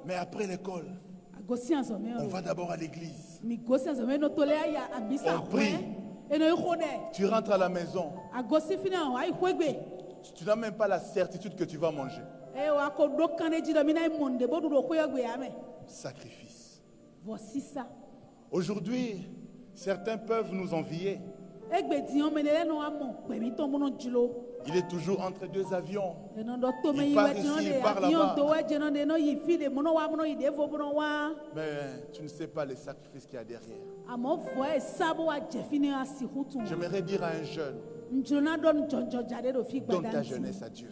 Mais après l'école, on va d'abord à l'église. On prie. Tu rentres à la maison. Tu n'as même pas la certitude que tu vas manger. Sacrifice. Aujourd'hui, certains peuvent nous envier. Il est toujours entre 2 avions. Il part ici, il part là-bas. Mais tu ne sais pas les sacrifices qu'il y a derrière. J'aimerais dire à un jeune, donne ta jeunesse à Dieu.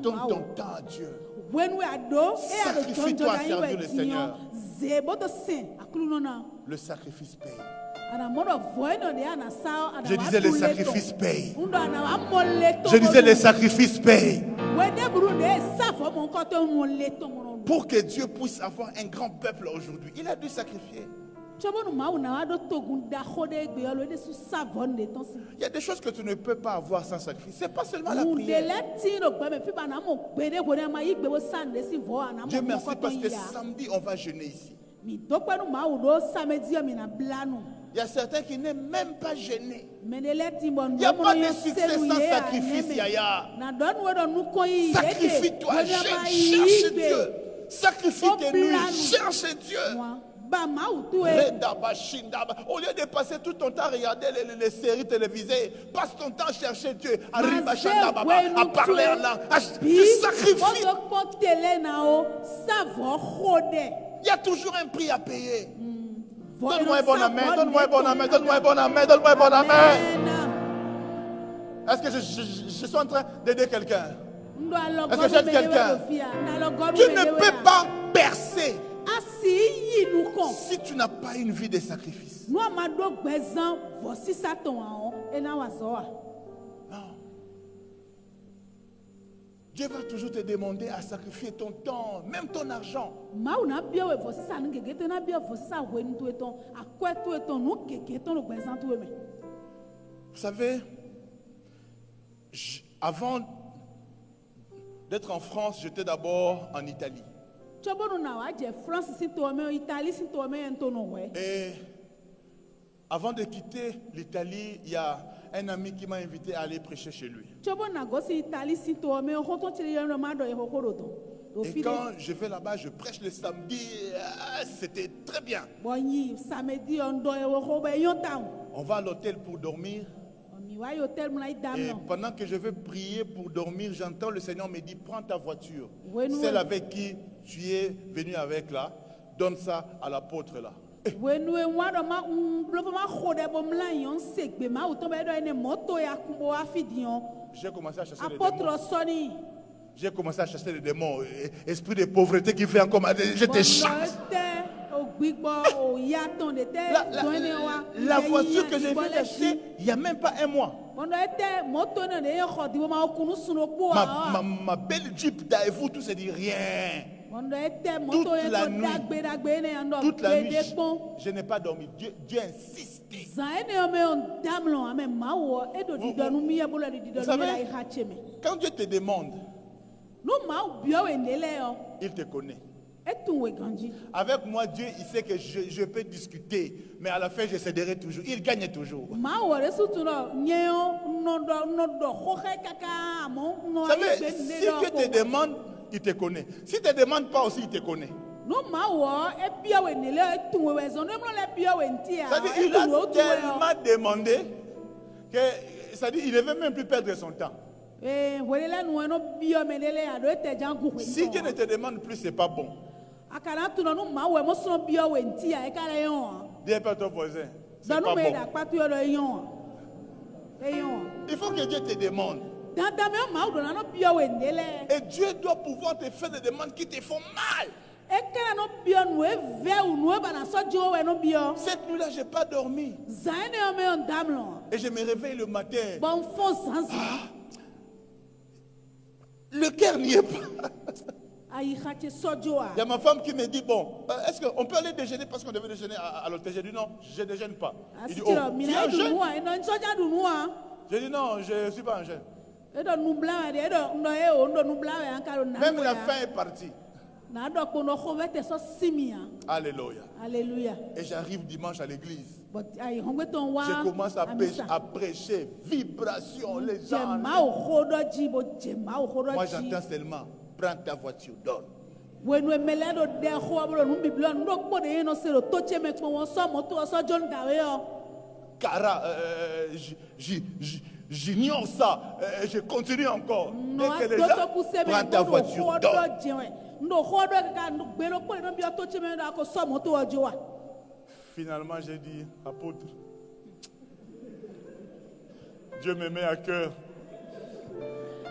Donne ton temps à Dieu. Sacrifie-toi à servir le Seigneur. Le sacrifice paye. Je disais les sacrifices payent. Je disais les sacrifices payent. Pour que Dieu puisse avoir un grand peuple aujourd'hui, il a dû sacrifier. Il y a des choses que tu ne peux pas avoir sans sacrifice. Ce n'est pas seulement la prière. Dieu merci parce que samedi, on va jeûner ici. Il y a certains qui n'aiment même pas jeûner. Il n'y a pas de succès sans sacrifice, Yaya. Sacrifie-toi, cherche Dieu. Sacrifie tes nuits, cherche Dieu. Au lieu de passer tout ton temps à regarder les séries télévisées, passe ton temps à chercher Dieu, à parler en langue. Tu sacrifies. Il y a toujours un prix à payer. Donne-moi un bon amen, donne-moi un bon amen, donne-moi un bon amen, donne-moi un bon amen. Est-ce que je suis en train d'aider quelqu'un? Est-ce que j'aide quelqu'un? Tu ne peux pas percer si tu n'as pas une vie de sacrifice. Non. Dieu va toujours te demander à sacrifier ton temps, même ton argent. Vous savez, avant d'être en France, j'étais d'abord en Italie. Et avant de quitter l'Italie, il y a un ami qui m'a invité à aller prêcher chez lui. Et quand je vais là-bas, je prêche le samedi, c'était très bien. On va à l'hôtel pour dormir. Et pendant que je veux prier pour dormir, j'entends le Seigneur me dire, prends ta voiture. Celle avec qui tu es venu avec là, donne ça à l'apôtre là. J'ai commencé à chasser les démons. J'ai commencé à chasser les démons. Esprit de pauvreté qui fait encore mal. Je te chasse. La voiture que j'ai venu acheter, il n'y a même pas un mois. Ma belle Jeep Daewoo, tout ça dit rien. Toute la nuit, je n'ai pas dormi. Dieu insiste. Vous savez, quand Dieu te demande, il te connaît. Avec moi, Dieu, il sait que je peux discuter, mais à la fin, je céderai toujours. Il gagne toujours. Vous savez, si Dieu te demande, il te connaît. Si il ne te demande pas aussi, il te connaît. C'est-à-dire, il a tellement demandé que, c'est-à-dire, il ne veut même plus perdre son temps. Si Dieu ne te demande plus, ce n'est pas bon. Dis à ton voisin, c'est pas Dans nous, bon. mais pas tout le yon. Il faut que Dieu te demande. Et Dieu doit pouvoir te faire des demandes qui te font mal. Cette nuit-là, je n'ai pas dormi. Et je me réveille le matin. Le cœur n'y est pas. Il y a ma femme qui me dit, bon, est-ce qu'on peut aller déjeuner parce qu'on devait déjeuner à l'hôtel? J'ai dit non, je ne déjeune pas. Il dit, oh, tu es un jeune? J'ai dit non, je ne suis pas un jeune. Même la faim est partie. Alléluia. Alléluia. Et j'arrive dimanche à l'église. Je commence à prêcher, vibration, les gens. Moi j'entends seulement, prends ta voiture, donne. Cara, j'ignore ça, je continue encore. Dès que les gens, prends ta voiture, donne. Finalement, j'ai dit, apôtre, Dieu me met à cœur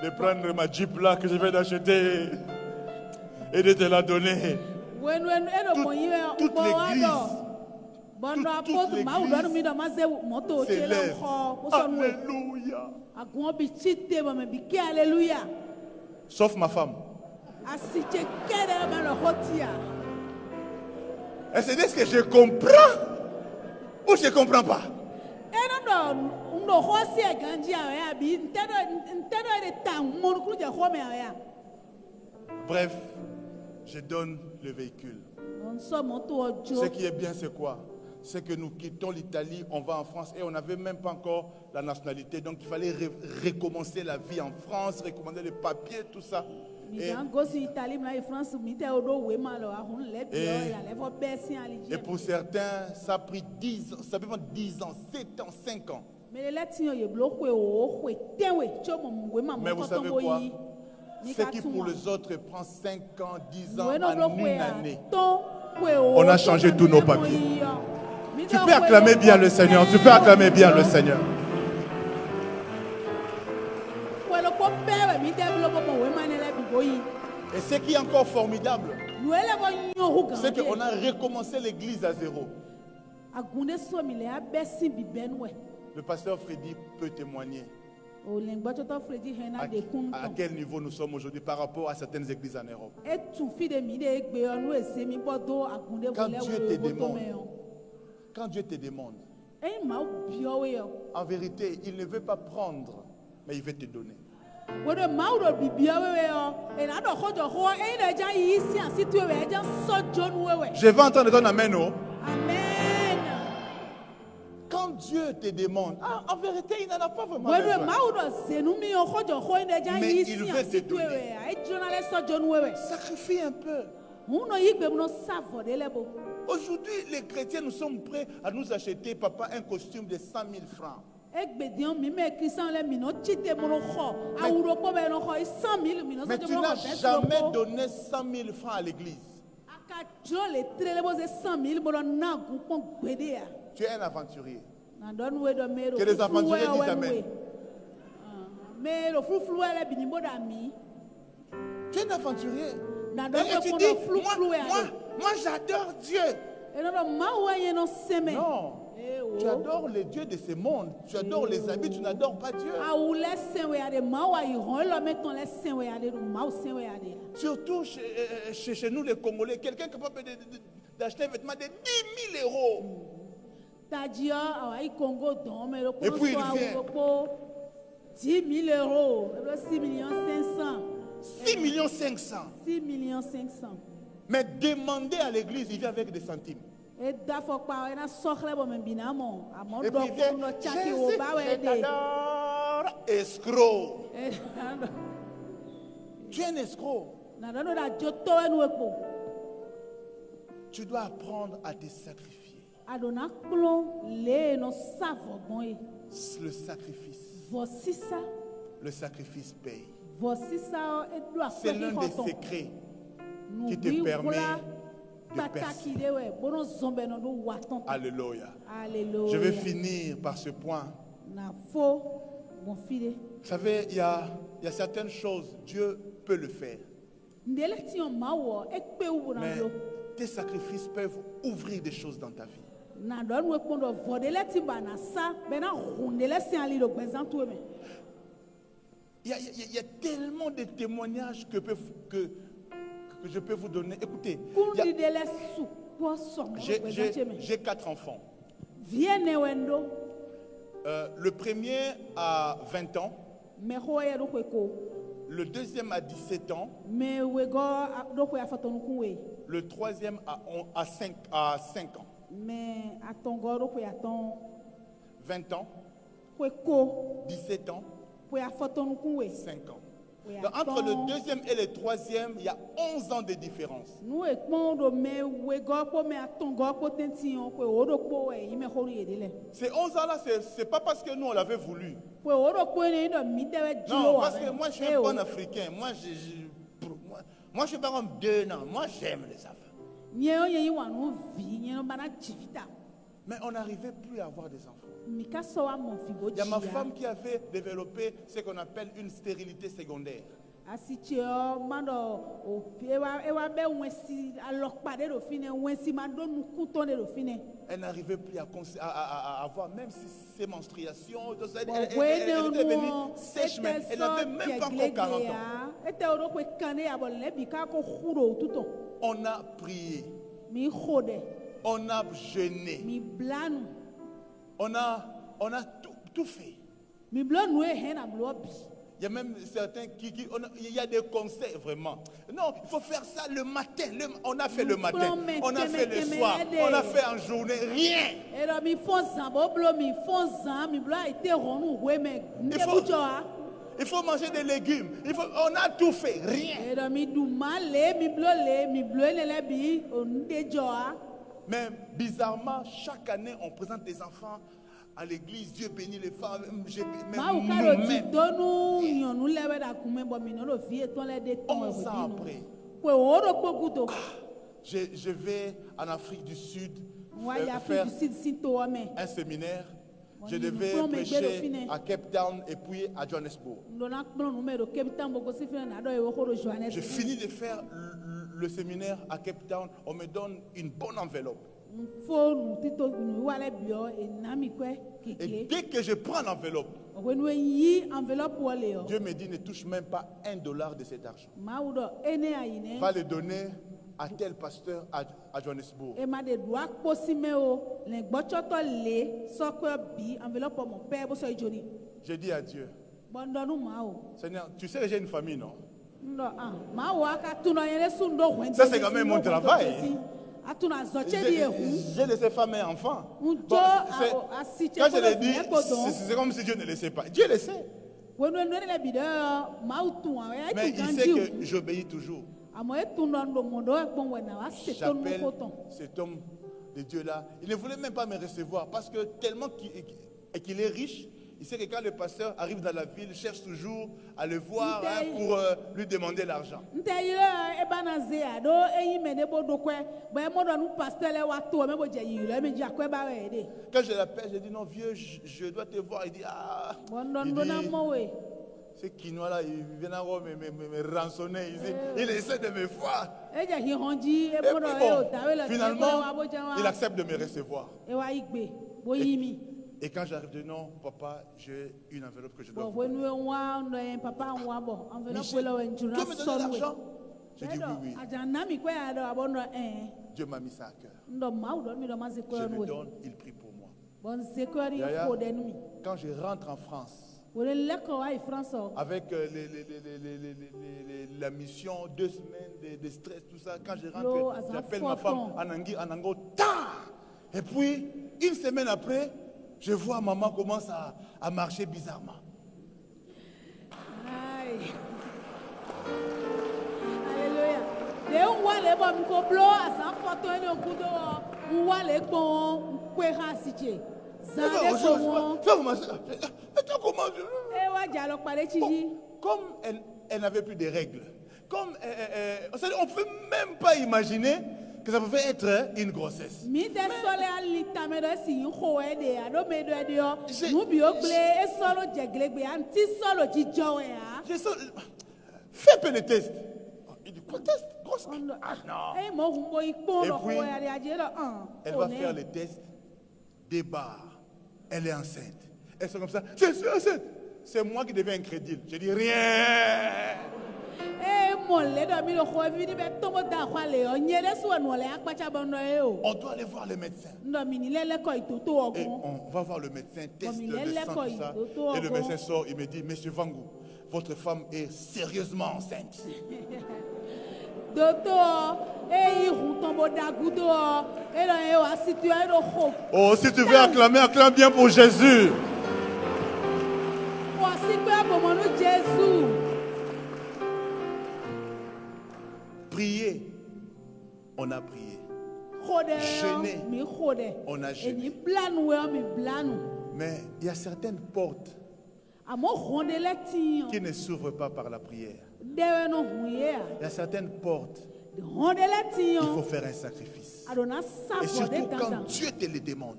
de prendre ma Jeep là que je vais d'acheter et de te la donner. Toute l'église s'élève. Alléluia. Sauf ma femme. Et c'est ce que je comprends ou je ne comprends pas. Bref, je donne le véhicule. Ce qui est bien, c'est quoi? C'est que nous quittons l'Italie, on va en France et on n'avait même pas encore la nationalité. Donc il fallait recommencer la vie en France, recommander les papiers, tout ça. Et pour certains, ça a pris 10 ans, ça peut prendre 10 ans, 7 ans, 5 ans. Mais vous savez quoi? Ce qui pour les autres prend 5 ans, 10 ans, en une année. On a changé tous nos papiers. Tu peux acclamer bien le Seigneur, tu peux acclamer bien le Seigneur. Et ce qui est encore formidable, c'est qu'on a recommencé l'église à zéro. Le pasteur Freddy peut témoigner à quel niveau nous sommes aujourd'hui par rapport à certaines églises en Europe. Quand Dieu te demande, en vérité, il ne veut pas prendre, mais il veut te donner. Je vais entendre ton amen. Oh. Amen. Quand Dieu te demande, en vérité, il n'en a pas vraiment besoin. Mais il veut te donner. Sacrifie un peu. Aujourd'hui, les chrétiens, nous sommes prêts à nous acheter, papa, un costume de 100 000 francs. Mais tu n'as jamais donné 100 000 francs à l'église. Tu es un aventurier. Que les aventuriers disent amen. Tu es un aventurier. Et tu dis, moi j'adore Dieu. Non. Tu adores les dieux de ce monde. Tu adores les habits, tu n'adores pas Dieu. Surtout chez nous les Congolais, quelqu'un est capable d'acheter un vêtement de 10 000 euros. Et puis il vient. 10 000 euros, 6 500 000. 6 500 000. Mais demandez à l'église, il vient avec des centimes. Et puis il vient, je t'adore, escroc. Tu es un escroc. Tu dois apprendre à te sacrifier. Le sacrifice paye. C'est l'un des secrets qui te permet de percer. pataki de we bono zombe no do waton. Alléluia. Alléluia. Je vais finir par ce point. Na fo bon fide. Vous savez, il y a certaines choses, Dieu peut le faire. Ndele ti on mawo ekpe wu na Mais do. tes sacrifices peuvent ouvrir des choses dans ta vie. Na do nu ekpondo vodele ti ba na sa be na hundele si ali do gbezan tu me. Il y a tellement de témoignages que je peux vous donner. Écoutez, Kundi dele su po so mo gbezan ti me. j'ai 4 enfants. Viene wendo Le premier a 20 ans, me ho ye do ko. le deuxième a 17 ans, Me we go do ko ya fatonu kunwe. le troisième a 5 ans. Me atongo do ko ya ton 20 ans, ko 17 ans, ko ya fatonu kunwe. 5 ans. Ko ya Donc, entre ton- le deuxième et le troisième, il y a 11 ans de différence. Nous ekpondo me we go ko me atongo ko tention ko odo ko e me ho ye dele. Ces 11 ans-là, c'est pas parce que nous, on l'avait voulu. Ko odo ko ne do mi dewe Non, jilo wa. parce que moi, je suis un bon Africain. Moi, je suis pas comme 2 ans. Moi, j'aime les affaires. Nyeo ye wa no vi nyeo bana chivita. Mais on n'arrivait plus à avoir des enfants. Mika so wa mon figo Il y a ma femme qui avait développé ce qu'on appelle une stérilité secondaire. Asichio mando o ewa be wensi alokpade do fine wensi mando nu kuton de do fine. Elle n'arrivait plus à avoir, même si ses menstruations, tout ça, Bon, elle ouais, était non, devenue non. sèche même. Elle n'avait même pas encore 40 ans. Ete odo ko kane ya bol le bika ko khuro tuto. On a prié, Mi khode, on a jeûné, mi blanu, on a tout fait. mi blanu e hena blobi. Il y a même certains il y a des conseils vraiment. Non, il faut faire ça le matin. On a fait le matin, on a fait le soir, on a fait en journée, rien. Ero mi fon zan bo blo mi fon zan mi blo a été ronu we me. Il faut- Il faut manger des légumes. On a tout fait, rien. Ero mi du male mi blo le bi onde joa. Mais bizarrement, chaque année, on présente des enfants à l'église. Dieu bénit les femmes. Ma ou karo ti Même donu nyonu lewe da kume bo mi no lo vie ton le de ton 11 ans après, Ko odo pokuto. je vais en Afrique du Sud Wa ya faire fi du sud sinto me. un séminaire. Je Bon, devais nous prenons prêcher mes bélos à Cape Town et puis à Johannesburg. Ndona kplo numero kebitan bogo si fina na do e wo ko Johannes. Je finis de faire le séminaire à Cape Town. On me donne une bonne enveloppe. Fo nu tito nu wale bio e nami kwe Et kike. dès que je prends l'enveloppe, Owe nu yi enveloppe wale yo. Dieu me dit ne touche même pas $1 de cet argent. Ma udo ene ayine. Va le donner à tel pasteur à Johannesburg. E ma de doa kposime o le gbochoto le so ko bi enveloppe mo pe bo so ijoni. J'ai dit à Dieu, Bondo nu ma o. Seigneur, tu sais que j'ai une famille, non? Ndo ma wa ka tuno yele sundo hwen. Ça, c'est quand même mon travail. Atuna zoche di J'ai ehu. j'ai laissé femme et enfant. Bon, Njo c'est- quand je l'ai dit, c'est comme si Dieu ne le sait pas. Dieu le sait. Wenu enu le bi de ma utu wa ya Mais tu il sait ganji. que j'obéis toujours. Amo etu ndo ndo mondo e pon wena wa se ton mo J'appelle foton. cet homme de Dieu-là. Il ne voulait même pas me recevoir parce que tellement qu'il est riche, il sait que quand le pasteur arrive dans la ville, il cherche toujours à le voir hein, pour lui demander l'argent. Nte yire e bana ze ado eyi me de bodo kwe ba e modo nu pasteur le wa to me bo je yire me ji akwe ba we de. Quand je l'appelle, je dis non, vieux, je dois te voir. Il dit ah. Bondo Il ndo na dit, mo we. ce quinoa-là, il vient encore me rançonner. Il essaie de me voir. E je hi honji e Et puis modo e bon, o ta we le finalement, wa bo je wa. il accepte de me recevoir. E wa igbe bo yimi. Et quand j'arrive de non, papa, j'ai une enveloppe que je dois Bo vous wenu e wa ndo e papa wa bo enveloppe Michel, le we tu njuna veux me donner so we. l'argent? J'ai dit oui, oui. Ajana mi kwe ado abondo Dieu m'a mis ça à cœur. ndo ma udo mi do ma ze Je kwe lui we. donne, il prie pour moi. Bon ze kwe ri Yaya. ko de nu. Quand je rentre en France, Wele leko wa i France o. avec la mission, 2 semaines de stress, tout ça, quand je Yo, rentre, as un j'appelle ma femme faucon. en ango, et puis, une semaine après, je vois maman commence à marcher bizarrement. Aïe. Alléluia. De un wa le bo mi ko blo asan photo ene okudo un wa le gbon kwe ha sije. Zan le ko won. E wa ja lo pare chiji. Comme elle n'avait plus de règles, comme on ne peut même pas imaginer que ça pouvait être une grossesse. Mi te sɔle ali tame ɖe esi yin xɔ wɔ de aɖo me ɖo ɛdiɔ. J'ai- Nubiwo gble esɔlo dzeglegbe anti sɔlo dzidzɔ ya. J'ai ça- Fais un peu le test. Il dit, quoi test? Grosse. Ah non. Eye mo hu mo ikpɔ Et ɖe puis, xɔ ya de adze ɖe Elle va faire le test. Débarre. Elle est enceinte. Elle sont comme ça. Je suis enceinte. C'est moi qui deviens incrédule. Je dis rien. Eye mo le ɖe mi ɖe xɔ vi ɖi be tomo da xɔ le yɔ nye ɖe sɔ nɔ le akpatsa be nɔ ye o. On doit aller voir le médecin. Ndɔ mini lɛ lɛ kɔ itoto wɔ Et gbɔ. on va voir le médecin, teste mais le elle sang, est tout ça. quoi, Et le médecin sort, il me dit, Monsieur Vangou, votre femme est sérieusement enceinte. Doto eyi hutɔn bo dagudo elɔ ye wa situ ye ɖo xɔ. Oh, si tu veux acclamer, acclame bien pour Jésus. Wɔ si kpe bomonu Jesu. Prier, on a prié. Xɔ ɖe Jeûner. yɔ mi xɔ ɖe. On a jeûné. Eni blanu yɔ mi blanu. Mais il y a certaines portes Amewo hɔn de lɛ tii qui ne s'ouvrent pas par la prière. ɖewe no hu ye a. Il y a certaines portes, Hɔn de lɛ tii il faut faire un sacrifice. Aɖona sa Et vɔ surtout ɖe quand dandan. Dieu te le demande,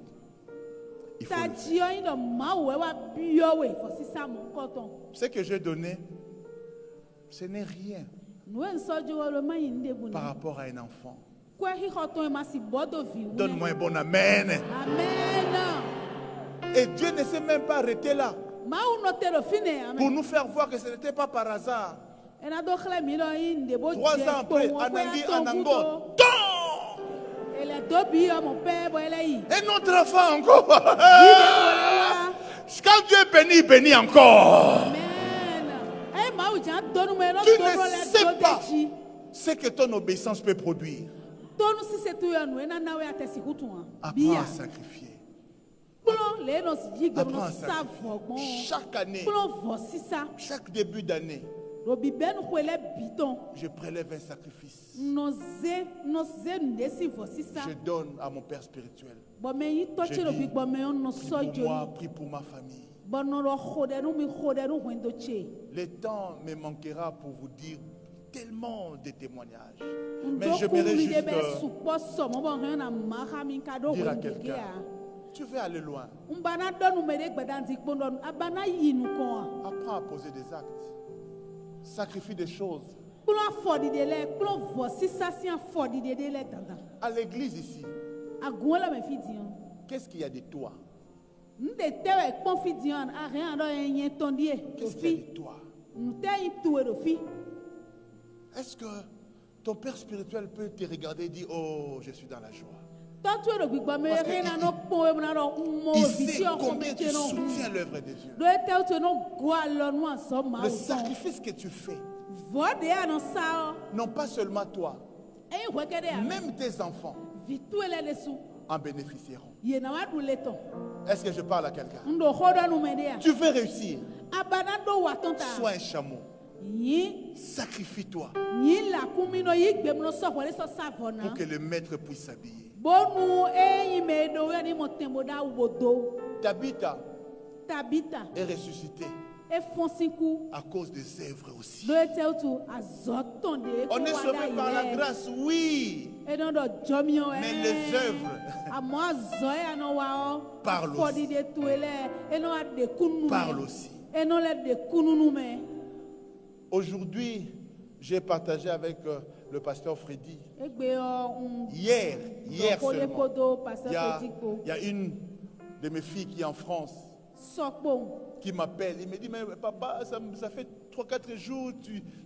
il faut Ta le faire. dziɔ yi ɖe mawu wa biɔ we fɔ sisan mo kɔtɔn. Ce que j'ai donné, ce n'est rien Nu ye nsɔdzi wɔ le ma yi nu de bu par ne. rapport à un enfant. Kɔe xixɔtɔn ye ma si bɔ do vi wu ne. Donne-moi un bon amen. Amen. Et Dieu ne s'est même pas arrêté là Mawu nɔ te ɖe fi ne pour ame. nous faire voir que ce n'était pas par hasard. Ena do xlẽ mi ɖe yi ndebo 3 ans après, Anangui, Anangon, ton! ele do bi yɔ mo pɛ bɔ ele yi. Un autre enfant encore. Wa Quand Dieu bénit, il bénit encore. amen. Eye mawu dza donu me ɖo Tu do ne ɖo le sais do de pas dzi. ce que ton obéissance peut produire. Tonu sise tu yɔ nu enana wo ate si kutu hã. Apprends Bia à sacrifier. kplɔ le enɔ si dzi gbem Apprends no à sa sacrifier. vɔ gbɔn. Chaque année, Kplɔ vɔ sisa. chaque début d'année, Robi bɛnu xɔ ele bitɔn. je prélève un sacrifice. Nɔze nu de si vɔ sisa. Je donne à mon Père spirituel. Bɔmɛ yi tɔtsi Je robi dis, gbɔmɛ yɔ nɔ Prie pour sɔdzo moi, yi. prie pour ma famille. Bɔnɔ lɔ xɔ ɖe nu mi xɔ ɖe nu hɔn do tse. Le temps me manquera pour vous dire tellement de témoignages. Mais je Ŋdɔkun j'aimerais mi de juste bɛ sukpɔ sɔmɔ bɔ hɛn na ma ha mi ka do dire à hɔn quelqu'un, gegea. tu veux aller loin, N bana dɔnu me de gbɛdanti kpɔndɔ abana yi nu kɔn. apprends à poser des actes. Sacrifie des choses. Kplɔ afɔdide lɛ kplɔ vɔ sisa si afɔdide de lɛ dandan. À l'église ici, Agun la me fi diyan. qu'est-ce qu'il y a de toi? N de tɛwɛ kpɔn fi diyan ahɛn dɔ ye nye tɔn die do Qu'est-ce qu'il y a fi. de toi? N tɛ yi tuwe do fi. Est-ce que ton Père spirituel peut te regarder et dire, oh, je suis dans la joie? Tɔtuwe do gbigbɔ me Parce que hɛn na il- nɔ kpɔn ye na dɔ mɔ Il vi sait ti yɔ xɔ combien mi tu tse nɔ. soutiens l'œuvre de Dieu. Do ye tɛ tu nɔ go alɔ nu azɔ ma Le o tɔn. sacrifice que tu fais, Vɔ de ya nɔ sa non pas seulement toi, ɔ. Eyi hɔ kɛ de ya. même tes enfants Vi tuwe lɛ de su. en bénéficieront. Yena wa du le tɔn. Est-ce que je parle à quelqu'un? N do xɔ dɔ nu me de ya. Tu veux réussir, Abana do wa tɔn ta. sois un chameau. Yi Sacrifie-toi yi la kumi nɔ yi gbem nɔ sɔgbɔ le sɔ sa vɔ na. pour que le maître puisse s'habiller. Bonu eyi me do yɛ ni mo tɛmbo da wo do. Tabitha Tabita est ressuscité efonsiku à cause des œuvres aussi. do ye tɛ tu azɔ tɔn de On est sauvé par la grâce, oui, Enɔ dɔ jɔmiɔ mais les œuvres Amɔ azɔ ya nɔ wa Parle ɔ. Fɔdi de tu lɛ enɔ wa de kunu parlent aussi. Enɔ lɛ de kununu mɛ. Aujourd'hui, j'ai partagé avec le pasteur Freddy. Egbe yɔ Hier Dɔkɔ de seulement, kodo il pasteur y a, Fetikpo il y a une de mes filles qui est en France sɔkpo. qui m'appelle. Il me dit, mais papa, ça fait 3-4 jours,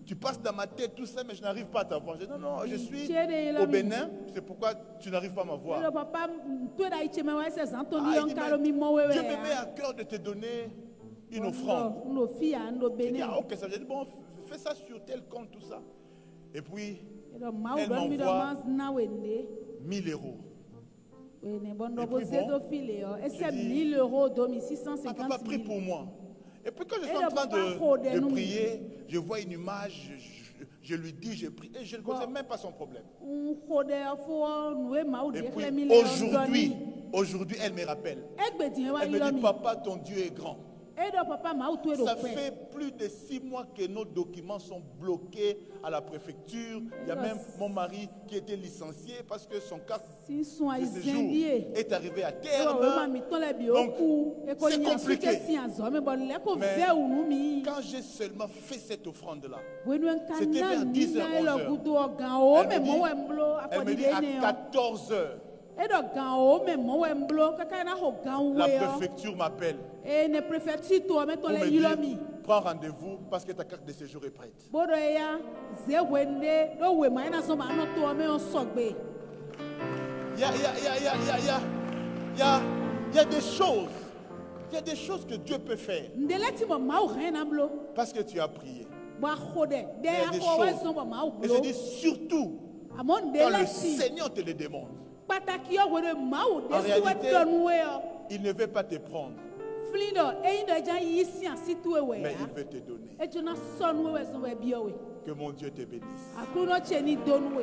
tu passes dans ma tête tout ça, mais je n'arrive pas à t'avoir. Je dis, non, non, je suis au Bénin, c'est pourquoi tu n'arrives pas à m'avoir. Ele papa to da itse me wa se zanto Ah, ni il on dit, kalo mais mi mo wewe. Dieu me met à cœur de te donner une offrande. No fia no Je dis, bene. ah, ok, ça. J'ai dit, bon, fais ça sur tel compte, tout ça. Et puis, Ele ma Elle o do mi do m'envoie- mas na wende. 1000 euros. We ne bondo Et bo puis se bon, do file yo. Et c'est dis, 1000 euros do mi Ah, 650 papa, prie 000. pour moi. Et puis quand je suis Et en le train papa Rode, de nous- prier, je vois une image, je lui dis, je prie, et je ne connais même pas son problème. Un khode fo no e ma o Et de puis khle 1000 aujourd'hui, elle me rappelle. Egbe ti wa Elle me lo dit, mi. papa, ton Dieu est grand. Edo papa mau tu edo Ça pe. fait plus de 6 mois que nos documents sont bloqués à la préfecture. Il y a même mon mari qui était licencié parce que son carte Si sont de séjour izendie. est arrivé à Ewa terme. wema mitole bi Donc, oku. Eko c'est nyansuke compliqué. si azome bon leko Mais ve unumi. quand j'ai seulement fait cette offrande-là, Wenu c'était vers enkana 10 nina elo 11 gudu ogan o Elle me me dit- mo wemblo elle me dit afodi à de ne. 14 heures, Edo gan o me mo wemblo kaka na ho gan la we. préfecture m'appelle E ne préfecture to me pour tole me yilomi. dire prends rendez-vous parce que ta carte de séjour est prête. Bodo ya ze wende do we ma ina so ma no to me on sogbe. Il y a des choses. Il y a des choses que Dieu peut faire Ndeleti mo ma o hena mlo. parce que tu as prié. Ba khode de Il y a ya des ko we choses. so ma o Et je blo. dis surtout Amon quand le ndeleti Seigneur te le demande, pataki yo we ma o de En si we réalité, don we yo. il ne veut pas te prendre, Flido e ndo jan yi si an si tu we mais ya. il veut te donner. E jona son we so we bi yo we. Que mon Dieu te bénisse. Akuno cheni don we.